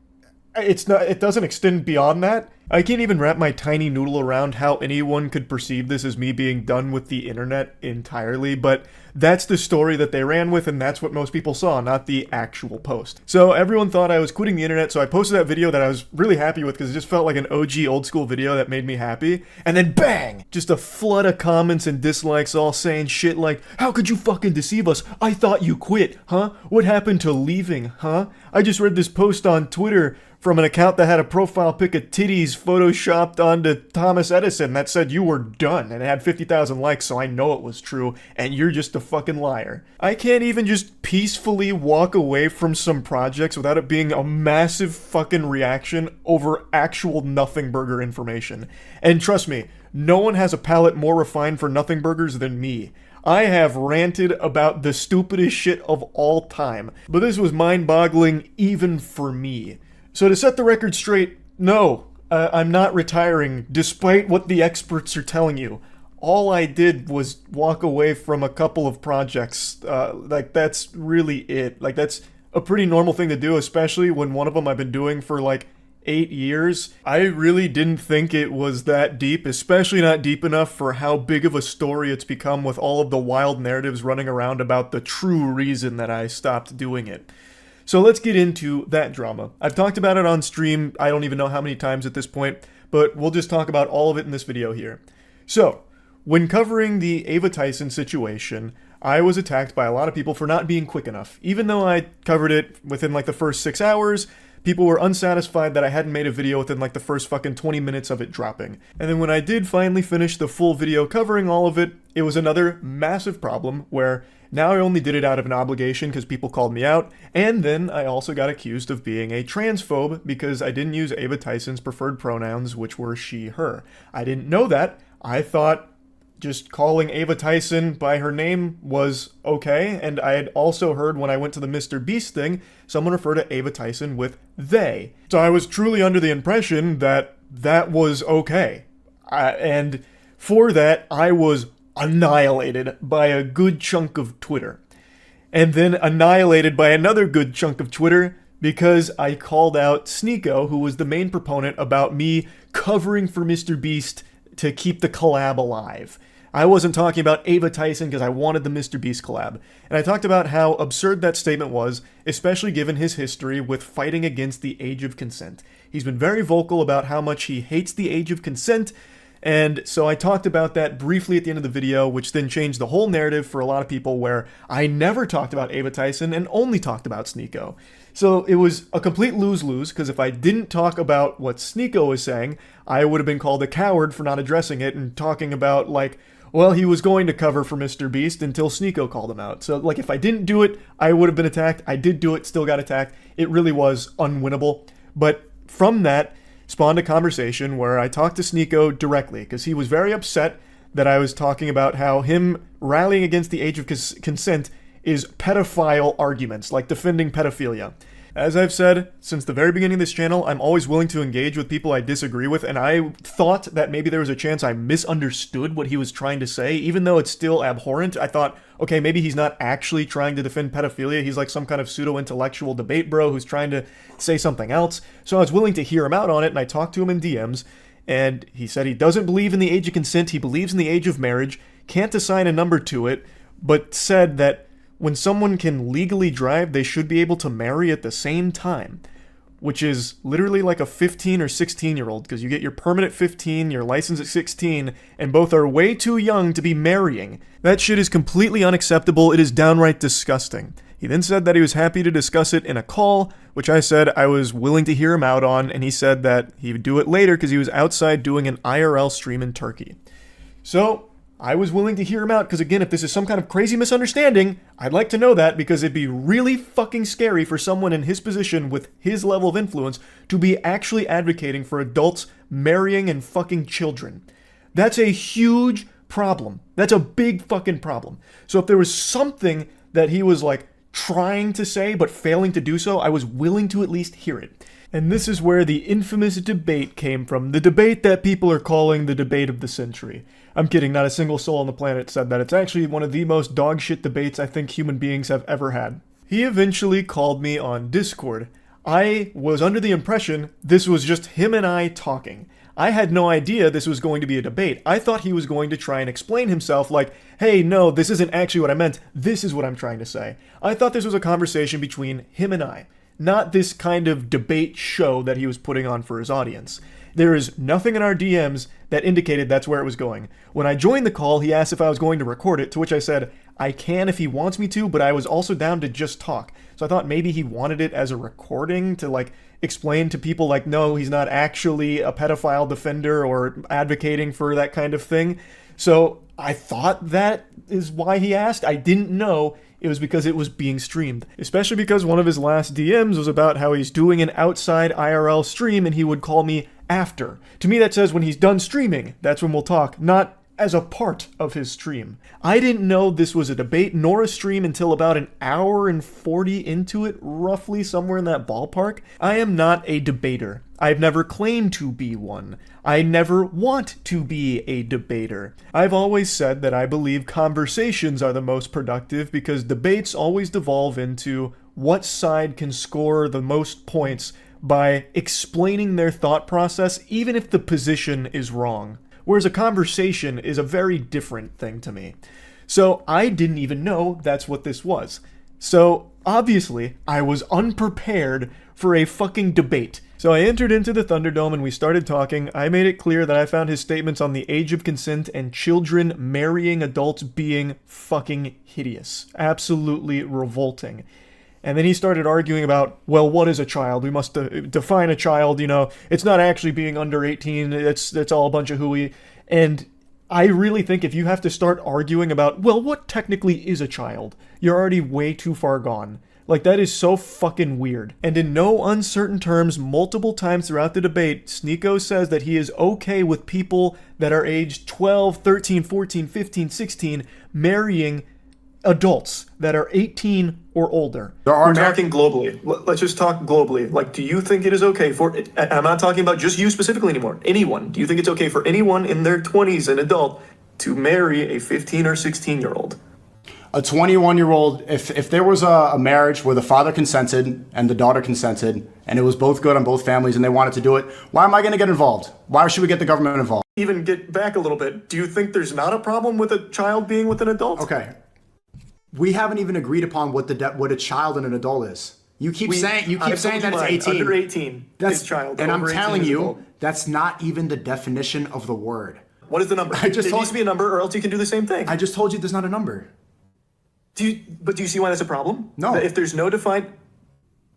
it doesn't extend beyond that. I can't even wrap my tiny noodle around how anyone could perceive this as me being done with the internet entirely, but that's the story that they ran with, and that's what most people saw, not the actual post. So everyone thought I was quitting the internet, so I posted that video that I was really happy with because it just felt like an OG old school video that made me happy, and then bang! Just a flood of comments and dislikes all saying shit like, how could you fucking deceive us? I thought you quit, huh? What happened to leaving, huh? I just read this post on Twitter from an account that had a profile pic of titties photoshopped onto Thomas Edison that said you were done, and it had 50,000 likes, so I know it was true, and you're just a fucking liar. I can't even just peacefully walk away from some projects without it being a massive fucking reaction over actual nothing burger information. And trust me, no one has a palate more refined for nothing burgers than me. I have ranted about the stupidest shit of all time, but this was mind-boggling even for me. So to set the record straight, no, I'm not retiring, despite what the experts are telling you. All I did was walk away from a couple of projects. Like, that's really it. Like, that's a pretty normal thing to do, especially when one of them I've been doing for, like, 8 years. I really didn't think it was that deep, especially not deep enough for how big of a story it's become with all of the wild narratives running around about the true reason that I stopped doing it. So let's get into that drama. I've talked about it on stream, I don't even know how many times at this point, but we'll just talk about all of it in this video here. So, when covering the Ava Tyson situation, I was attacked by a lot of people for not being quick enough. Even though I covered it within like the first 6 hours, people were unsatisfied that I hadn't made a video within like the first fucking 20 minutes of it dropping. And then when I did finally finish the full video covering all of it, it was another massive problem where now I only did it out of an obligation because people called me out, and then I also got accused of being a transphobe because I didn't use Ava Tyson's preferred pronouns, which were she, her. I didn't know that. I thought just calling Ava Tyson by her name was okay, and I had also heard when I went to the Mr. Beast thing, someone refer to Ava Tyson with they. So I was truly under the impression that that was okay. And for that, I was annihilated by a good chunk of Twitter. And then annihilated by another good chunk of Twitter because I called out Sneeko, who was the main proponent about me covering for Mr. Beast to keep the collab alive. I wasn't talking about Ava Tyson because I wanted the Mr. Beast collab. And I talked about how absurd that statement was, especially given his history with fighting against the age of consent. He's been very vocal about how much he hates the age of consent, and so I talked about that briefly at the end of the video, which then changed the whole narrative for a lot of people where I never talked about Ava Tyson and only talked about Sneeko. So it was a complete lose-lose, because if I didn't talk about what Sneeko was saying, I would have been called a coward for not addressing it and talking about, like, well, he was going to cover for Mr. Beast until Sneeko called him out. So, like, if I didn't do it, I would have been attacked. I did do it, still got attacked. It really was unwinnable. But from that spawned a conversation where I talked to Sneeko directly, because he was very upset that I was talking about how him rallying against the age of consent is pedophile arguments, like defending pedophilia. As I've said since the very beginning of this channel, I'm always willing to engage with people I disagree with, and I thought that maybe there was a chance I misunderstood what he was trying to say, even though it's still abhorrent. I thought, okay, maybe he's not actually trying to defend pedophilia, he's like some kind of pseudo-intellectual debate bro who's trying to say something else, so I was willing to hear him out on it, and I talked to him in DMs, and he said he doesn't believe in the age of consent, he believes in the age of marriage, can't assign a number to it, but said that when someone can legally drive, they should be able to marry at the same time, which is literally like a 15 or 16-year-old, because you get your permit at 15, your license at 16, and both are way too young to be marrying. That shit is completely unacceptable. It is downright disgusting. He then said that he was happy to discuss it in a call, which I said I was willing to hear him out on, and he said that he would do it later because he was outside doing an IRL stream in Turkey. So I was willing to hear him out, because again, if this is some kind of crazy misunderstanding, I'd like to know that, because it'd be really fucking scary for someone in his position with his level of influence to be actually advocating for adults marrying and fucking children. That's a huge problem. That's a big fucking problem. So if there was something that he was like trying to say but failing to do so, I was willing to at least hear it. And this is where the infamous debate came from, the debate that people are calling the debate of the century. I'm kidding, not a single soul on the planet said that. It's actually one of the most dogshit debates I think human beings have ever had. He eventually called me on Discord. I was under the impression this was just him and I talking. I had no idea this was going to be a debate. I thought he was going to try and explain himself like, hey, no, this isn't actually what I meant. This is what I'm trying to say. I thought this was a conversation between him and I, not this kind of debate show that he was putting on for his audience. There is nothing in our DMs that indicated that's where it was going. When I joined the call, he asked if I was going to record it, to which I said, I can if he wants me to, but I was also down to just talk. So I thought maybe he wanted it as a recording to like explain to people like, no, he's not actually a pedophile defender or advocating for that kind of thing. So I thought that is why he asked. I didn't know it was because it was being streamed. Especially because one of his last DMs was about how he's doing an outside IRL stream and he would call me after. To me that says when he's done streaming, that's when we'll talk, not as a part of his stream. I didn't know this was a debate nor a stream until about an hour and 40 into it, roughly somewhere in that ballpark. I am not a debater. I've never claimed to be one. I never want to be a debater. I've always said that I believe conversations are the most productive because debates always devolve into what side can score the most points by explaining their thought process even if the position is wrong. Whereas a conversation is a very different thing to me. So I didn't even know that's what this was. So obviously I was unprepared for a fucking debate. So I entered into the Thunderdome and we started talking. I made it clear that I found his statements on the age of consent and children marrying adults being fucking hideous. Absolutely revolting. And then he started arguing about, well, what is a child? We must define a child, you know. It's not actually being under 18. It's all a bunch of hooey. And I really think if you have to start arguing about, well, what technically is a child? You're already way too far gone. Like, that is so fucking weird. And in no uncertain terms, multiple times throughout the debate, Sneeko says that he is okay with people that are aged 12, 13, 14, 15, 16 marrying adults that are 18 or older. We're talking globally. Let's just talk globally. Like, do you think it is okay for, I'm not talking about just you specifically anymore, anyone. Do you think it's okay for anyone in their 20s, an adult, to marry a 15 or 16-year-old? A 21-year-old, if there was a marriage where the father consented and the daughter consented, and it was both good on both families and they wanted to do it, why am I going to get involved? Why should we get the government involved? Even get back a little bit. Do you think there's not a problem with a child being with an adult? Okay. We haven't even agreed upon what a child and an adult is. You keep saying that it's 18. Under 18 is child. And I'm telling you, that's not even the definition of the word. What is the number? It needs to be a number, or else you can do the same thing. I just told you there's not a number. Do you see why that's a problem? No. If there's no defined,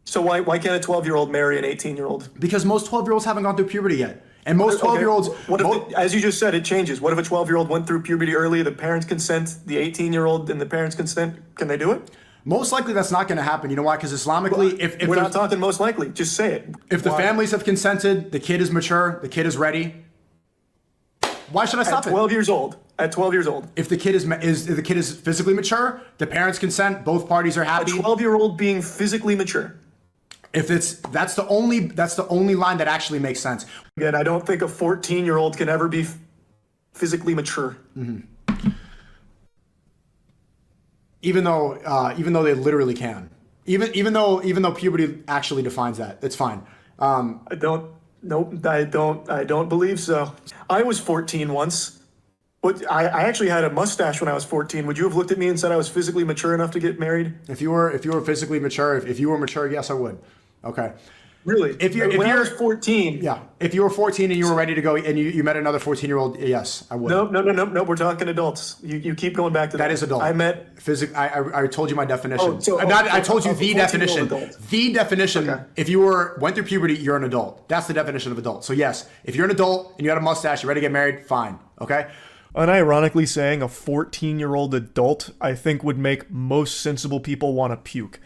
so why can't a 12-year-old marry an 18-year-old? Because most 12-year-olds haven't gone through puberty yet. And most 12-year-olds... What if, as you just said, it changes. What if a 12-year-old went through puberty early, the parents consent, the 18-year-old and the parents consent? Can they do it? Most likely that's not going to happen. You know why? Because Islamically, if we're not talking most likely. Just say it. If the families have consented, the kid is mature, the kid is ready, why should I stop it? At 12 years old. At 12 years old. If the kid is physically mature, the parents consent, both parties are happy. A 12-year-old being physically mature. If that's the only line that actually makes sense. Again, I don't think a 14-year-old can ever be physically mature. Mm-hmm. Even though they literally can. Even though puberty actually defines that, it's fine. I don't believe so. I was 14 once. I actually had a mustache when I was 14. Would you have looked at me and said I was physically mature enough to get married? If you were physically mature, if you were mature, yes, I would. Okay. Really? When I was 14. Yeah. If you were 14 and you were ready to go and you met another 14-year-old, yes, I would. No. We're talking adults. You keep going back to that. That is adult. I met... I told you my definition. I told you the definition. Adult. The definition, okay. If you went through puberty, you're an adult. That's the definition of adult. So yes, if you're an adult and you had a mustache, you're ready to get married, fine. Okay? Unironically saying a 14-year-old adult, I think would make most sensible people want to puke.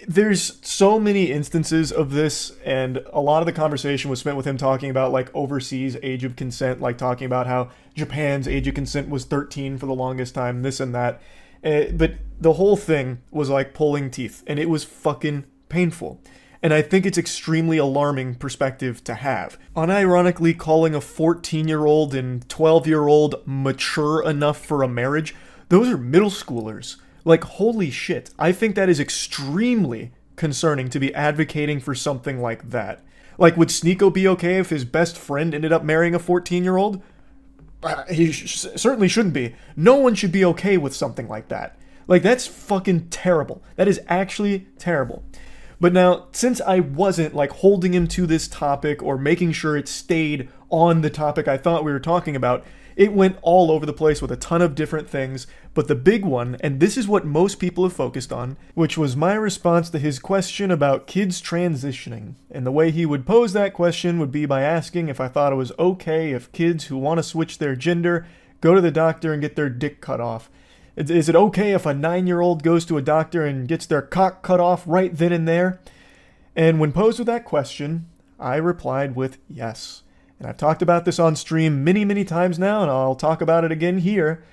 There's so many instances of this, and a lot of the conversation was spent with him talking about like overseas age of consent, like talking about how Japan's age of consent was 13 for the longest time, this and that. But the whole thing was like pulling teeth, and it was fucking painful. And I think it's extremely alarming perspective to have. Unironically calling a 14-year-old and 12-year-old mature enough for a marriage, those are middle schoolers. Like, holy shit. I think that is extremely concerning to be advocating for something like that. Like, would Sneeko be okay if his best friend ended up marrying a 14-year-old? He certainly shouldn't be. No one should be okay with something like that. Like, that's fucking terrible. That is actually terrible. But now, since I wasn't, like, holding him to this topic or making sure it stayed on the topic I thought we were talking about, it went all over the place with a ton of different things. But the big one, and this is what most people have focused on, which was my response to his question about kids transitioning. And the way he would pose that question would be by asking if I thought it was okay if kids who want to switch their gender go to the doctor and get their dick cut off. Is it okay if a 9-year-old goes to a doctor and gets their cock cut off right then and there? And when posed with that question, I replied with yes. And I've talked about this on stream many, many times now, and I'll talk about it again here.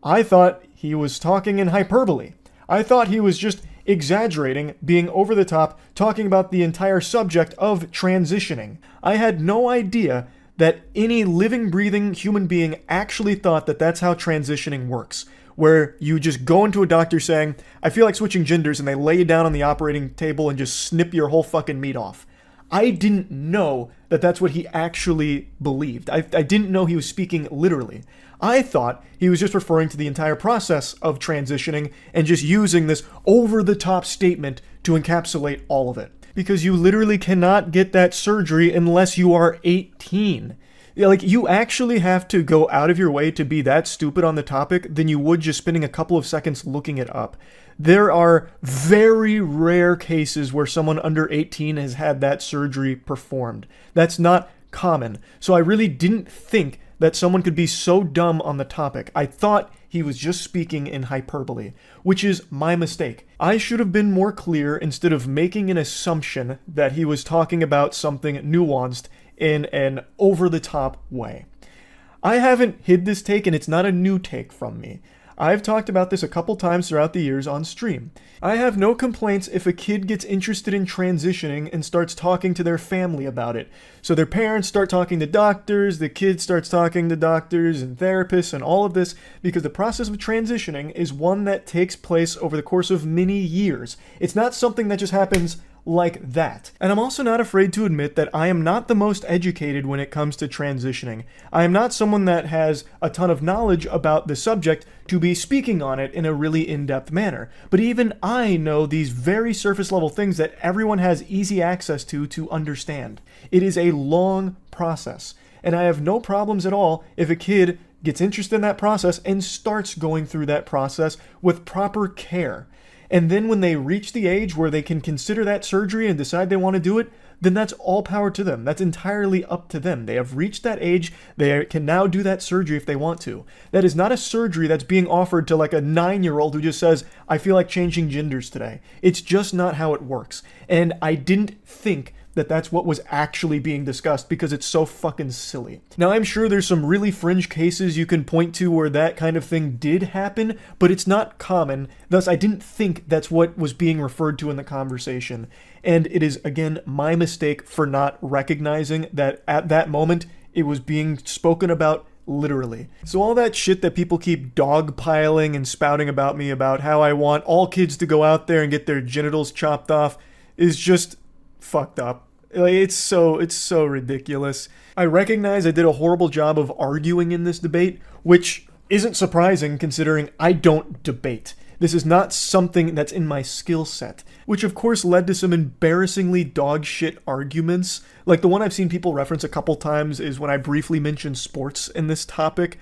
I thought he was talking in hyperbole. I thought he was just exaggerating, being over the top, talking about the entire subject of transitioning. I had no idea that any living, breathing human being actually thought that that's how transitioning works, where you just go into a doctor saying, I feel like switching genders, and they lay you down on the operating table and just snip your whole fucking meat off. I didn't know that that's what he actually believed. I didn't know he was speaking literally. I thought he was just referring to the entire process of transitioning and just using this over-the-top statement to encapsulate all of it. Because you literally cannot get that surgery unless you are 18. Like, you actually have to go out of your way to be that stupid on the topic than you would just spending a couple of seconds looking it up. There are very rare cases where someone under 18 has had that surgery performed. That's not common. So I really didn't think that someone could be so dumb on the topic. I thought he was just speaking in hyperbole, which is my mistake. I should have been more clear instead of making an assumption that he was talking about something nuanced in an over-the-top way. I haven't hid this take, and it's not a new take from me. I've talked about this a couple times throughout the years on stream. I have no complaints if a kid gets interested in transitioning and starts talking to their family about it. So their parents start talking to doctors, the kid starts talking to doctors and therapists and all of this, because the process of transitioning is one that takes place over the course of many years. It's not something that just happens like that. And I'm also not afraid to admit that I am not the most educated when it comes to transitioning. I am not someone that has a ton of knowledge about the subject to be speaking on it in a really in-depth manner. But even I know these very surface level things that everyone has easy access to understand. It is a long process. And I have no problems at all if a kid gets interested in that process and starts going through that process with proper care. And then when they reach the age where they can consider that surgery and decide they want to do it, then that's all power to them. That's entirely up to them. They have reached that age. They can now do that surgery if they want to. That is not a surgery that's being offered to like a 9-year-old who just says, I feel like changing genders today. It's just not how it works. And I didn't think that that's what was actually being discussed because it's so fucking silly. Now, I'm sure there's some really fringe cases you can point to where that kind of thing did happen, but it's not common. Thus, I didn't think that's what was being referred to in the conversation. And it is, again, my mistake for not recognizing that at that moment, it was being spoken about literally. So all that shit that people keep dogpiling and spouting about me about how I want all kids to go out there and get their genitals chopped off is just fucked up. Like, it's so ridiculous. I recognize I did a horrible job of arguing in this debate, which isn't surprising considering I don't debate. This is not something that's in my skill set, which of course led to some embarrassingly dog shit arguments. Like the one I've seen people reference a couple times is when I briefly mentioned sports in this topic.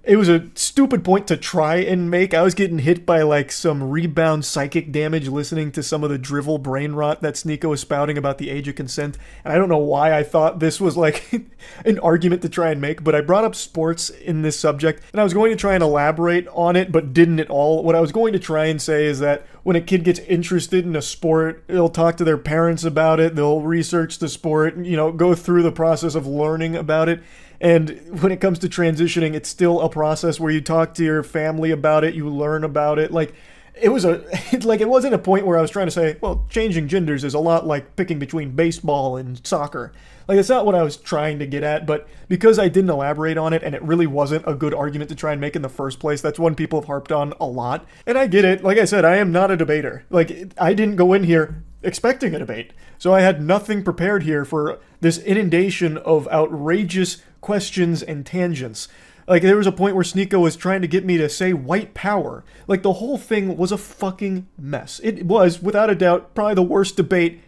It was a stupid point to try and make. I was getting hit by like some rebound psychic damage listening to some of the drivel brain rot that Sneeko was spouting about the age of consent. And I don't know why I thought this was like an argument to try and make, but I brought up sports in this subject and I was going to try and elaborate on it, but didn't at all. What I was going to try and say is that when a kid gets interested in a sport, they'll talk to their parents about it, they'll research the sport, go through the process of learning about it. And when it comes to transitioning, it's still a process where you talk to your family about it, you learn about it. Like, it wasn't a point where I was trying to say, well, changing genders is a lot like picking between baseball and soccer. Like, that's not what I was trying to get at, but because I didn't elaborate on it and it really wasn't a good argument to try and make in the first place, that's one people have harped on a lot. And I get it. Like I said, I am not a debater. Like, I didn't go in here expecting a debate. So I had nothing prepared here for this inundation of outrageous questions and tangents. Like, there was a point where Sneeko was trying to get me to say white power. Like, the whole thing was a fucking mess. It was, without a doubt, probably the worst debate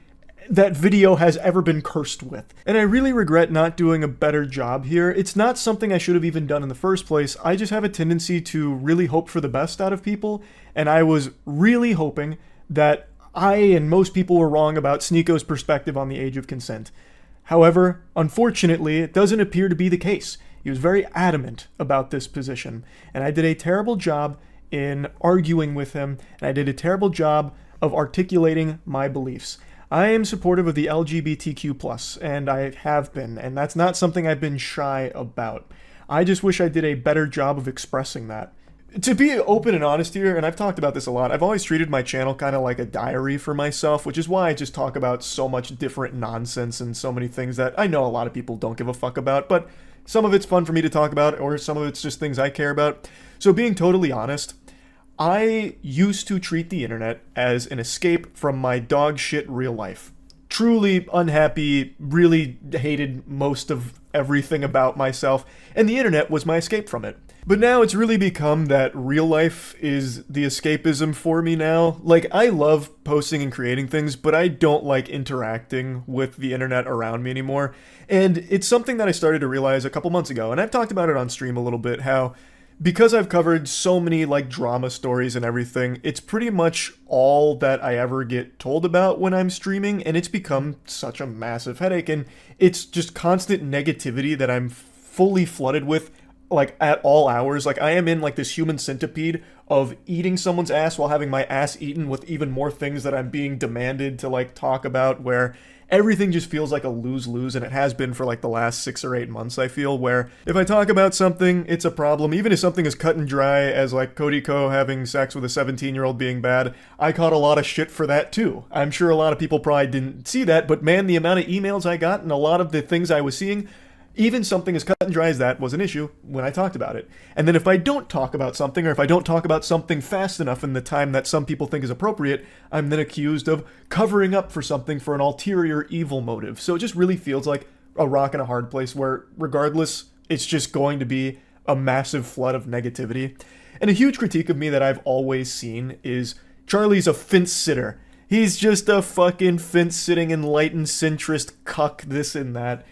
that video has ever been cursed with. And I really regret not doing a better job here. It's not something I should have even done in the first place. I just have a tendency to really hope for the best out of people, and I was really hoping that I and most people were wrong about Sneeko's perspective on the age of consent. However, unfortunately, it doesn't appear to be the case. He was very adamant about this position, and I did a terrible job in arguing with him, and I did a terrible job of articulating my beliefs. I am supportive of the LGBTQ+, and I have been, and that's not something I've been shy about. I just wish I did a better job of expressing that. To be open and honest here, and I've talked about this a lot, I've always treated my channel kind of like a diary for myself, which is why I just talk about so much different nonsense and so many things that I know a lot of people don't give a fuck about, but some of it's fun for me to talk about, or some of it's just things I care about. So being totally honest, I used to treat the internet as an escape from my dog shit real life. Truly unhappy, really hated most of everything about myself, and the internet was my escape from it. But now it's really become that real life is the escapism for me now. Like, I love posting and creating things, but I don't like interacting with the internet around me anymore. And it's something that I started to realize a couple months ago, and I've talked about it on stream a little bit, how because I've covered so many like drama stories and everything, it's pretty much all that I ever get told about when I'm streaming, and it's become such a massive headache, and it's just constant negativity that I'm fully flooded with, like at all hours. Like, I am in like this human centipede of eating someone's ass while having my ass eaten, with even more things that I'm being demanded to like talk about, where everything just feels like a lose-lose, and it has been for like the last 6 or 8 months, I feel, where if I talk about something, it's a problem. Even if something is cut and dry as like Cody Ko having sex with a 17-year-old being bad, I caught a lot of shit for that too. I'm sure a lot of people probably didn't see that, but man, the amount of emails I got and a lot of the things I was seeing, even something as cut and dry as that was an issue when I talked about it. And then if I don't talk about something, or if I don't talk about something fast enough in the time that some people think is appropriate, I'm then accused of covering up for something for an ulterior evil motive. So it just really feels like a rock and a hard place where, regardless, it's just going to be a massive flood of negativity. And a huge critique of me that I've always seen is Charlie's a fence sitter. He's just a fucking fence-sitting enlightened centrist cuck, this and that.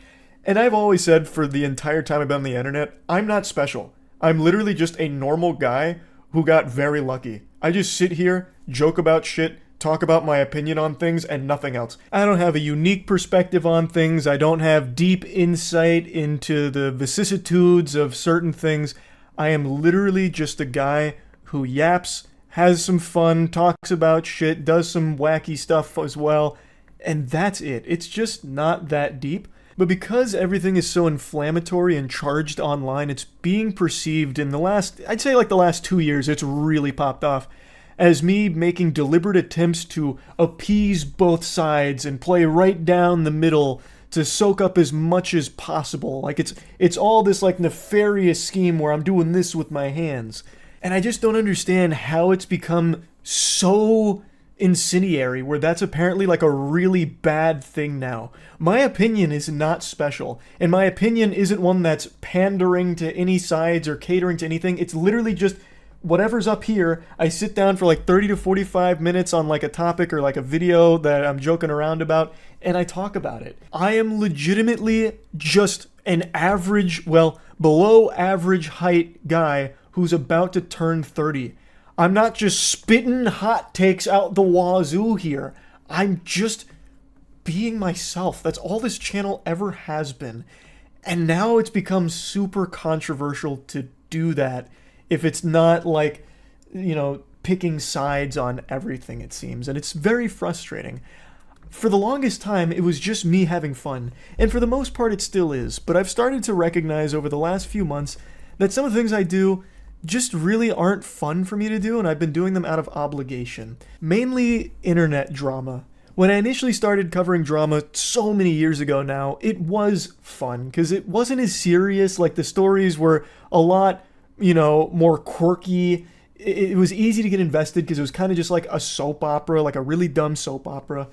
And I've always said for the entire time I've been on the internet, I'm not special. I'm literally just a normal guy who got very lucky. I just sit here, joke about shit, talk about my opinion on things, and nothing else. I don't have a unique perspective on things. I don't have deep insight into the vicissitudes of certain things. I am literally just a guy who yaps, has some fun, talks about shit, does some wacky stuff as well, and that's it. It's just not that deep. But because everything is so inflammatory and charged online, it's being perceived in the last, I'd say like the last 2 years, it's really popped off as me making deliberate attempts to appease both sides and play right down the middle to soak up as much as possible. Like, it's all this like nefarious scheme where I'm doing this with my hands. And I just don't understand how it's become so incendiary, where that's apparently like a really bad thing now. My opinion is not special, and my opinion isn't one that's pandering to any sides or catering to anything. It's literally just whatever's up here. I sit down for like 30 to 45 minutes on like a topic or like a video that I'm joking around about, and I talk about it. I am legitimately just an average, well, below average height guy who's about to turn 30. I'm not just spitting hot takes out the wazoo here. I'm just being myself. That's all this channel ever has been. And now it's become super controversial to do that if it's not like, you know, picking sides on everything, it seems. And it's very frustrating. For the longest time, it was just me having fun. And for the most part, it still is. But I've started to recognize over the last few months that some of the things I do just really aren't fun for me to do, and I've been doing them out of obligation. Mainly internet drama. When I initially started covering drama so many years ago now, it was fun, because it wasn't as serious. Like, the stories were a lot, you know, more quirky. It was easy to get invested because it was kind of just like a soap opera, like a really dumb soap opera.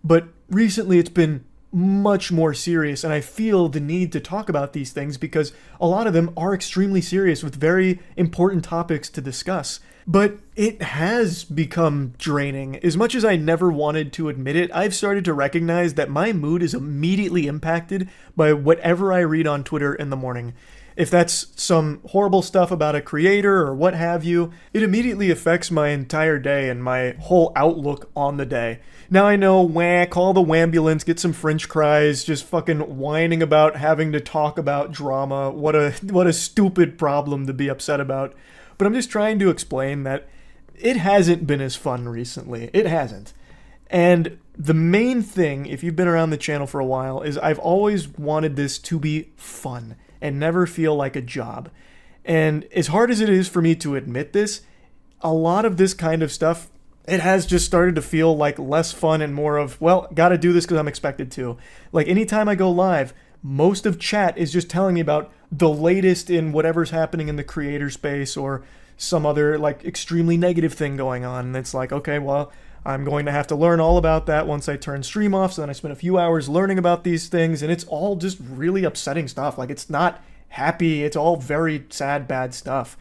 But recently it's been much more serious, and I feel the need to talk about these things because a lot of them are extremely serious with very important topics to discuss. But it has become draining. As much as I never wanted to admit it, I've started to recognize that my mood is immediately impacted by whatever I read on Twitter in the morning. If that's some horrible stuff about a creator or what have you, it immediately affects my entire day and my whole outlook on the day. Now I know, call the wambulance, get some french fries, just fucking whining about having to talk about drama. What a stupid problem to be upset about. But I'm just trying to explain that it hasn't been as fun recently. It hasn't. And the main thing, if you've been around the channel for a while, is I've always wanted this to be fun and never feel like a job. And as hard as it is for me to admit this, a lot of this kind of stuff, it has just started to feel like less fun and more of, well, gotta do this because I'm expected to. Like anytime I go live, most of chat is just telling me about the latest in whatever's happening in the creator space or some other like extremely negative thing going on. And it's like, okay, well, I'm going to have to learn all about that once I turn stream off. So then I spend a few hours learning about these things, and it's all just really upsetting stuff. Like, it's not happy. It's all very sad, bad stuff.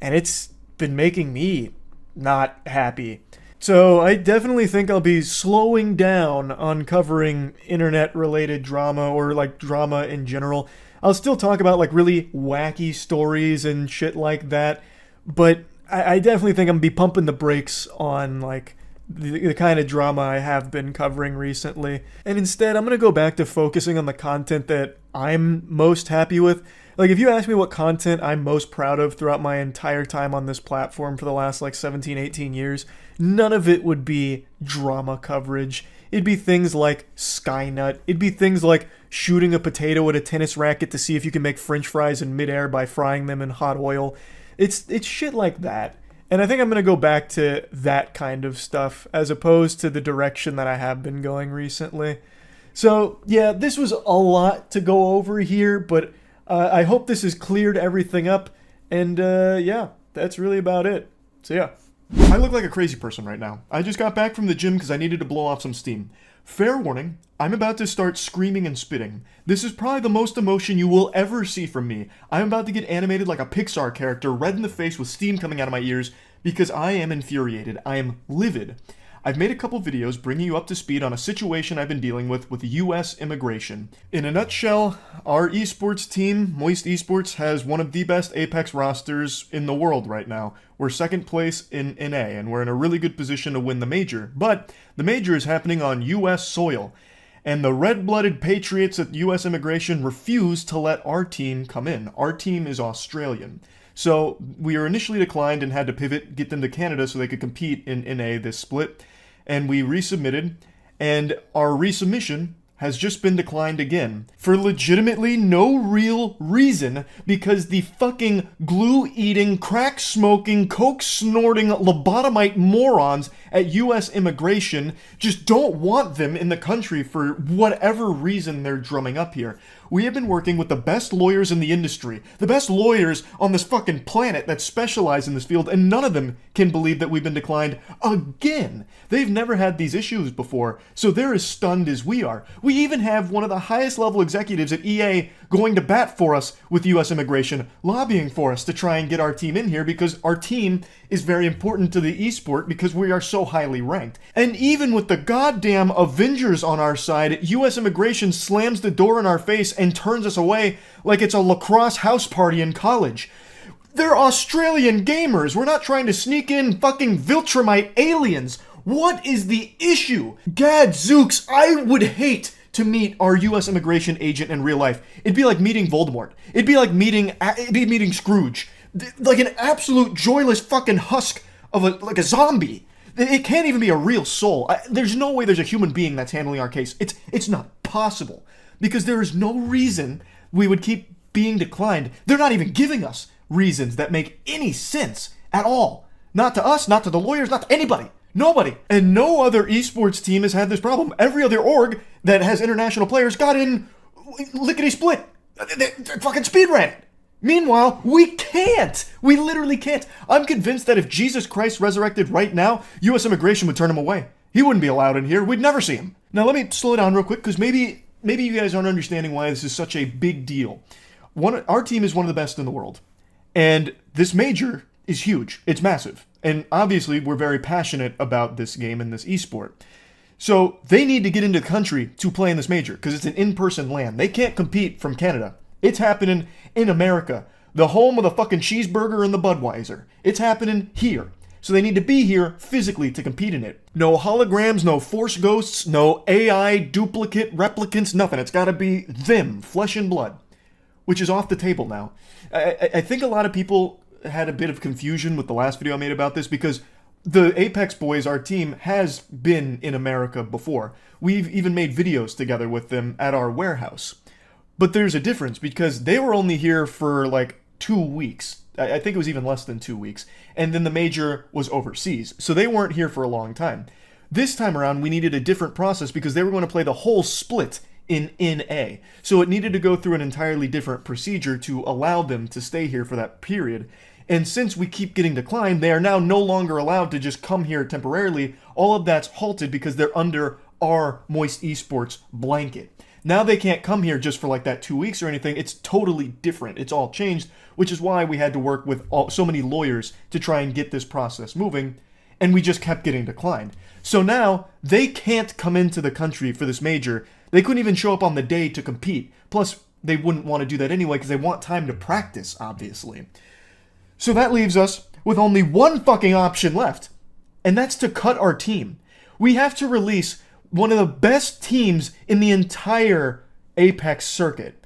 And it's been making me not happy. So I definitely think I'll be slowing down on covering internet-related drama or like drama in general. I'll still talk about like really wacky stories and shit like that, but I definitely think I'm gonna be pumping the brakes on like the kind of drama I have been covering recently. And instead, I'm going to go back to focusing on the content that I'm most happy with. Like, if you ask me what content I'm most proud of throughout my entire time on this platform for the last, like, 17, 18 years, none of it would be drama coverage. It'd be things like Skynut. It'd be things like shooting a potato at a tennis racket to see if you can make french fries in midair by frying them in hot oil. It's shit like that. And I think I'm going to go back to that kind of stuff as opposed to the direction that I have been going recently. So, yeah, this was a lot to go over here, but I hope this has cleared everything up. And, yeah, that's really about it. So, yeah. I look like a crazy person right now. I just got back from the gym because I needed to blow off some steam. Fair warning, I'm about to start screaming and spitting. This is probably the most emotion you will ever see from me. I'm about to get animated like a Pixar character, red in the face with steam coming out of my ears, because I am infuriated. I am livid. I've made a couple videos bringing you up to speed on a situation I've been dealing with U.S. immigration. In a nutshell, our esports team, Moist Esports, has one of the best Apex rosters in the world right now. We're second place in NA, and we're in a really good position to win the major. But the major is happening on U.S. soil, and the red-blooded patriots at U.S. immigration refuse to let our team come in. Our team is Australian. So we were initially declined and had to pivot, get them to Canada so they could compete in NA this split. And we resubmitted, and our resubmission has just been declined again for legitimately no real reason, because the fucking glue-eating, crack-smoking, coke-snorting, lobotomite morons at U.S. immigration just don't want them in the country for whatever reason they're drumming up here. We have been working with the best lawyers in the industry, the best lawyers on this fucking planet that specialize in this field, and none of them can believe that we've been declined again. They've never had these issues before, so they're as stunned as we are. We even have one of the highest level executives at EA going to bat for us with U.S. immigration, lobbying for us to try and get our team in here because our team is very important to the esport because we are so highly ranked. And even with the goddamn Avengers on our side, U.S. immigration slams the door in our face and turns us away like it's a lacrosse house party in college. They're Australian gamers. We're not trying to sneak in fucking Viltrumite aliens. What is the issue? Gadzooks, I would hate to meet our U.S. immigration agent in real life. It'd be like meeting Voldemort. It'd be like meeting Scrooge. Like an absolute joyless fucking husk of a zombie. It can't even be a real soul. There's no way there's a human being that's handling our case. It's not possible. Because there is no reason we would keep being declined. They're not even giving us reasons that make any sense at all. Not to us, not to the lawyers, not to anybody. Nobody. And no other esports team has had this problem. Every other org that has international players got in lickety-split. They fucking speed ran it. Meanwhile, we can't. We literally can't. I'm convinced that if Jesus Christ resurrected right now, U.S. immigration would turn him away. He wouldn't be allowed in here. We'd never see him. Now let me slow down real quick, because maybe you guys aren't understanding why this is such a big deal. Our team is one of the best in the world, and this major is huge. It's massive, and obviously we're very passionate about this game and this esport. So they need to get into the country to play in this major, because it's an in-person LAN. They can't compete from Canada. It's happening in America, the home of the fucking cheeseburger and the Budweiser. It's happening here. So they need to be here physically to compete in it. No holograms, no force ghosts, no AI, duplicate, replicants, nothing. It's gotta be them, flesh and blood, which is off the table now. I think a lot of people had a bit of confusion with the last video I made about this, because the Apex boys, our team, has been in America before. We've even made videos together with them at our warehouse. But there's a difference, because they were only here for like 2 weeks. I think it was even less than 2 weeks. And then the major was overseas. So they weren't here for a long time. This time around, we needed a different process, because they were going to play the whole split in NA. So it needed to go through an entirely different procedure to allow them to stay here for that period. And since we keep getting declined, they are now no longer allowed to just come here temporarily. All of that's halted because they're under our Moist Esports blanket. Now they can't come here just for like that 2 weeks or anything. It's totally different. It's all changed, which is why we had to work with so many lawyers to try and get this process moving, and we just kept getting declined. So now they can't come into the country for this major. They couldn't even show up on the day to compete. Plus, they wouldn't want to do that anyway because they want time to practice, obviously. So that leaves us with only one fucking option left, and that's to cut our team. We have to release one of the best teams in the entire Apex circuit,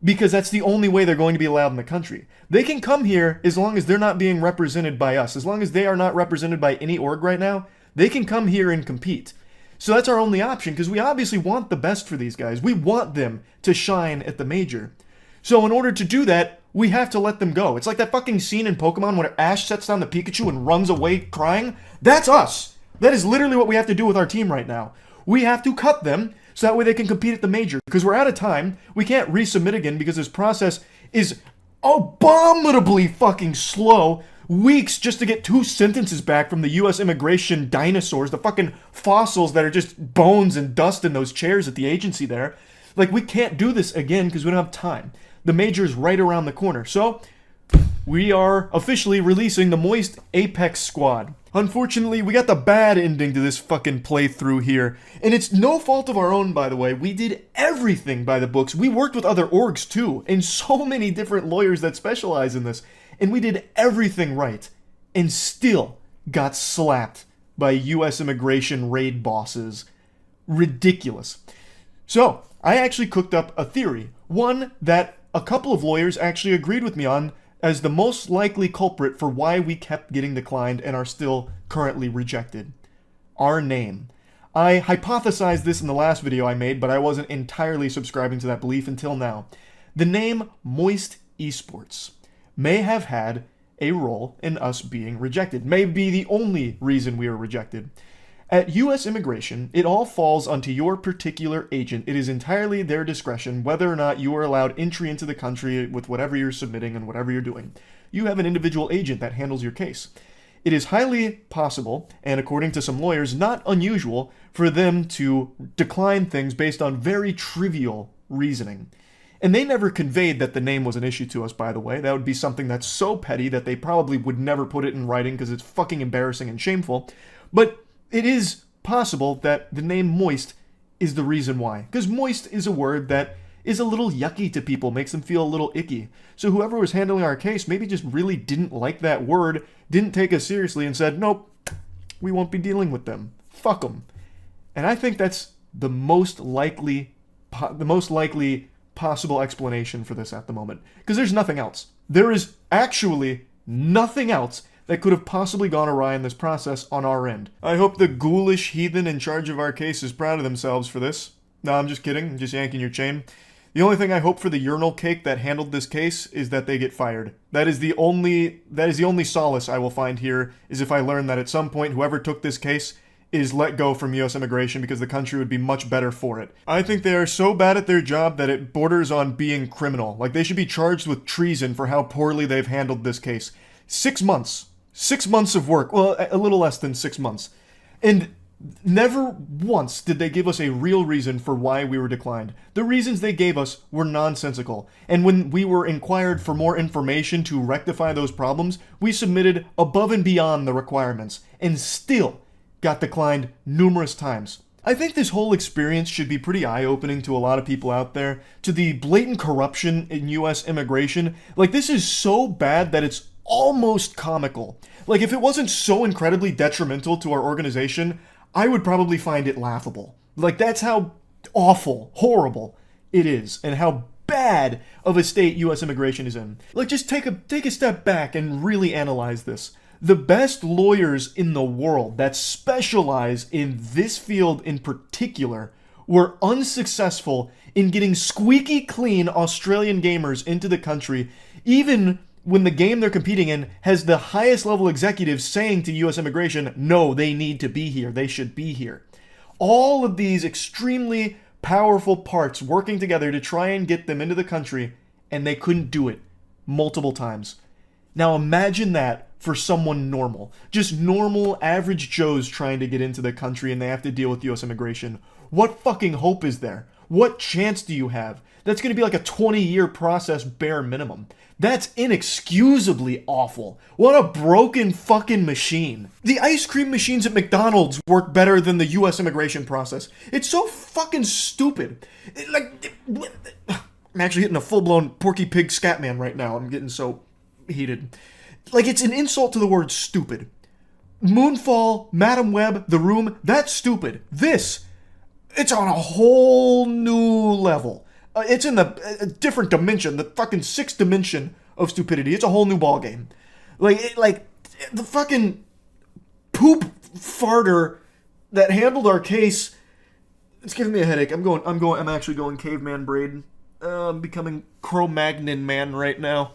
because that's the only way they're going to be allowed in the country. They can come here as long as they're not being represented by us. As long as they are not represented by any org right now, they can come here and compete. So that's our only option, because we obviously want the best for these guys. We want them to shine at the major. So in order to do that, we have to let them go. It's like that fucking scene in Pokemon when Ash sets down the Pikachu and runs away crying. That's us. That is literally what we have to do with our team right now. We have to cut them so that way they can compete at the major. Because we're out of time. We can't resubmit again because this process is abominably fucking slow. Weeks just to get 2 sentences back from the U.S. immigration dinosaurs, the fucking fossils that are just bones and dust in those chairs at the agency there. Like, we can't do this again because we don't have time. The major is right around the corner. So, we are officially releasing the Moist Apex squad. Unfortunately, we got the bad ending to this fucking playthrough here. And it's no fault of our own, by the way. We did everything by the books. We worked with other orgs, too, and so many different lawyers that specialize in this. And we did everything right. And still got slapped by U.S. immigration raid bosses. Ridiculous. So, I actually cooked up a theory. One that a couple of lawyers actually agreed with me on, as the most likely culprit for why we kept getting declined and are still currently rejected. Our name. I hypothesized this in the last video I made, but I wasn't entirely subscribing to that belief until now. The name Moist Esports may have had a role in us being rejected. May be the only reason we were rejected. At U.S. immigration, it all falls onto your particular agent. It is entirely their discretion whether or not you are allowed entry into the country with whatever you're submitting and whatever you're doing. You have an individual agent that handles your case. It is highly possible, and according to some lawyers, not unusual, for them to decline things based on very trivial reasoning. And they never conveyed that the name was an issue to us, by the way. That would be something that's so petty that they probably would never put it in writing because it's fucking embarrassing and shameful. But it is possible that the name Moist is the reason why. Because moist is a word that is a little yucky to people, makes them feel a little icky. So whoever was handling our case maybe just really didn't like that word, didn't take us seriously, and said, nope, we won't be dealing with them. Fuck them. And I think that's the most likely possible explanation for this at the moment. Because there's nothing else. There is actually nothing else that could have possibly gone awry in this process on our end. I hope the ghoulish heathen in charge of our case is proud of themselves for this. No, I'm just kidding. I'm just yanking your chain. The only thing I hope for the urinal cake that handled this case is that they get fired. That is the only solace I will find here, is if I learn that at some point whoever took this case is let go from U.S. immigration, because the country would be much better for it. I think they are so bad at their job that it borders on being criminal. Like, they should be charged with treason for how poorly they've handled this case. 6 months. 6 months of work. Well, a little less than 6 months. And Never once did they give us a real reason for why we were declined. The reasons they gave us were nonsensical. And when we were inquired for more information to rectify those problems, we submitted above and beyond the requirements, and still got declined numerous times. I think this whole experience should be pretty eye-opening to a lot of people out there, to the blatant corruption in US immigration. Like, this is so bad that it's almost comical. Like, if it wasn't so incredibly detrimental to our organization, I would probably find it laughable. Like, that's how awful, horrible it is, and how bad of a state US immigration is in. Like, just take a step back and really analyze this. The best lawyers in the world that specialize in this field in particular were unsuccessful in getting squeaky clean Australian gamers into the country, even when the game they're competing in has the highest level executives saying to US immigration, no, they need to be here, they should be here. All of these extremely powerful parts working together to try and get them into the country, and they couldn't do it multiple times. Now imagine that for someone normal. Just normal, average Joes trying to get into the country and they have to deal with US immigration. What fucking hope is there? What chance do you have? That's going to be like a 20-year process bare minimum. That's inexcusably awful. What a broken fucking machine. The ice cream machines at McDonald's work better than the US immigration process. It's so fucking stupid. I'm actually hitting a full-blown Porky Pig Scatman right now. I'm getting so heated. Like, it's an insult to the word stupid. Moonfall, Madam Web, The Room, that's stupid. This, it's on a whole new level. It's in a different dimension, the fucking sixth dimension of stupidity. It's a whole new ballgame. Like the fucking poop farter that handled our case. It's giving me a headache. I'm actually going caveman braid. I'm becoming Cro-Magnon man right now.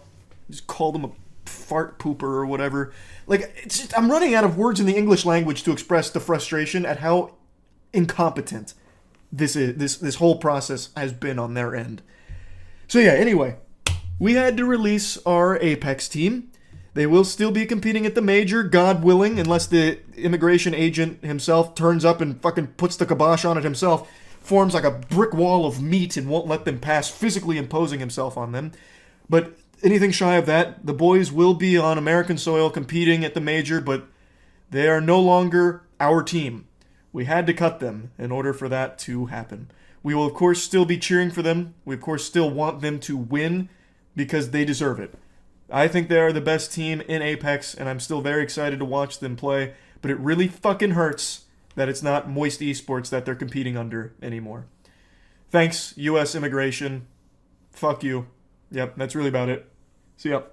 Just called him a fart pooper or whatever. Like, it's just, I'm running out of words in the English language to express the frustration at how incompetent this whole process has been on their end. So yeah, anyway, we had to release our Apex team. They will still be competing at the major, God willing, unless the immigration agent himself turns up and fucking puts the kibosh on it himself, forms like a brick wall of meat and won't let them pass, physically imposing himself on them. But anything shy of that, the boys will be on American soil competing at the major, but they are no longer our team. We had to cut them in order for that to happen. We will, of course, still be cheering for them. We, of course, still want them to win because they deserve it. I think they are the best team in Apex, and I'm still very excited to watch them play, but it really fucking hurts that it's not Moist Esports that they're competing under anymore. Thanks, US immigration. Fuck you. Yep, that's really about it. See ya.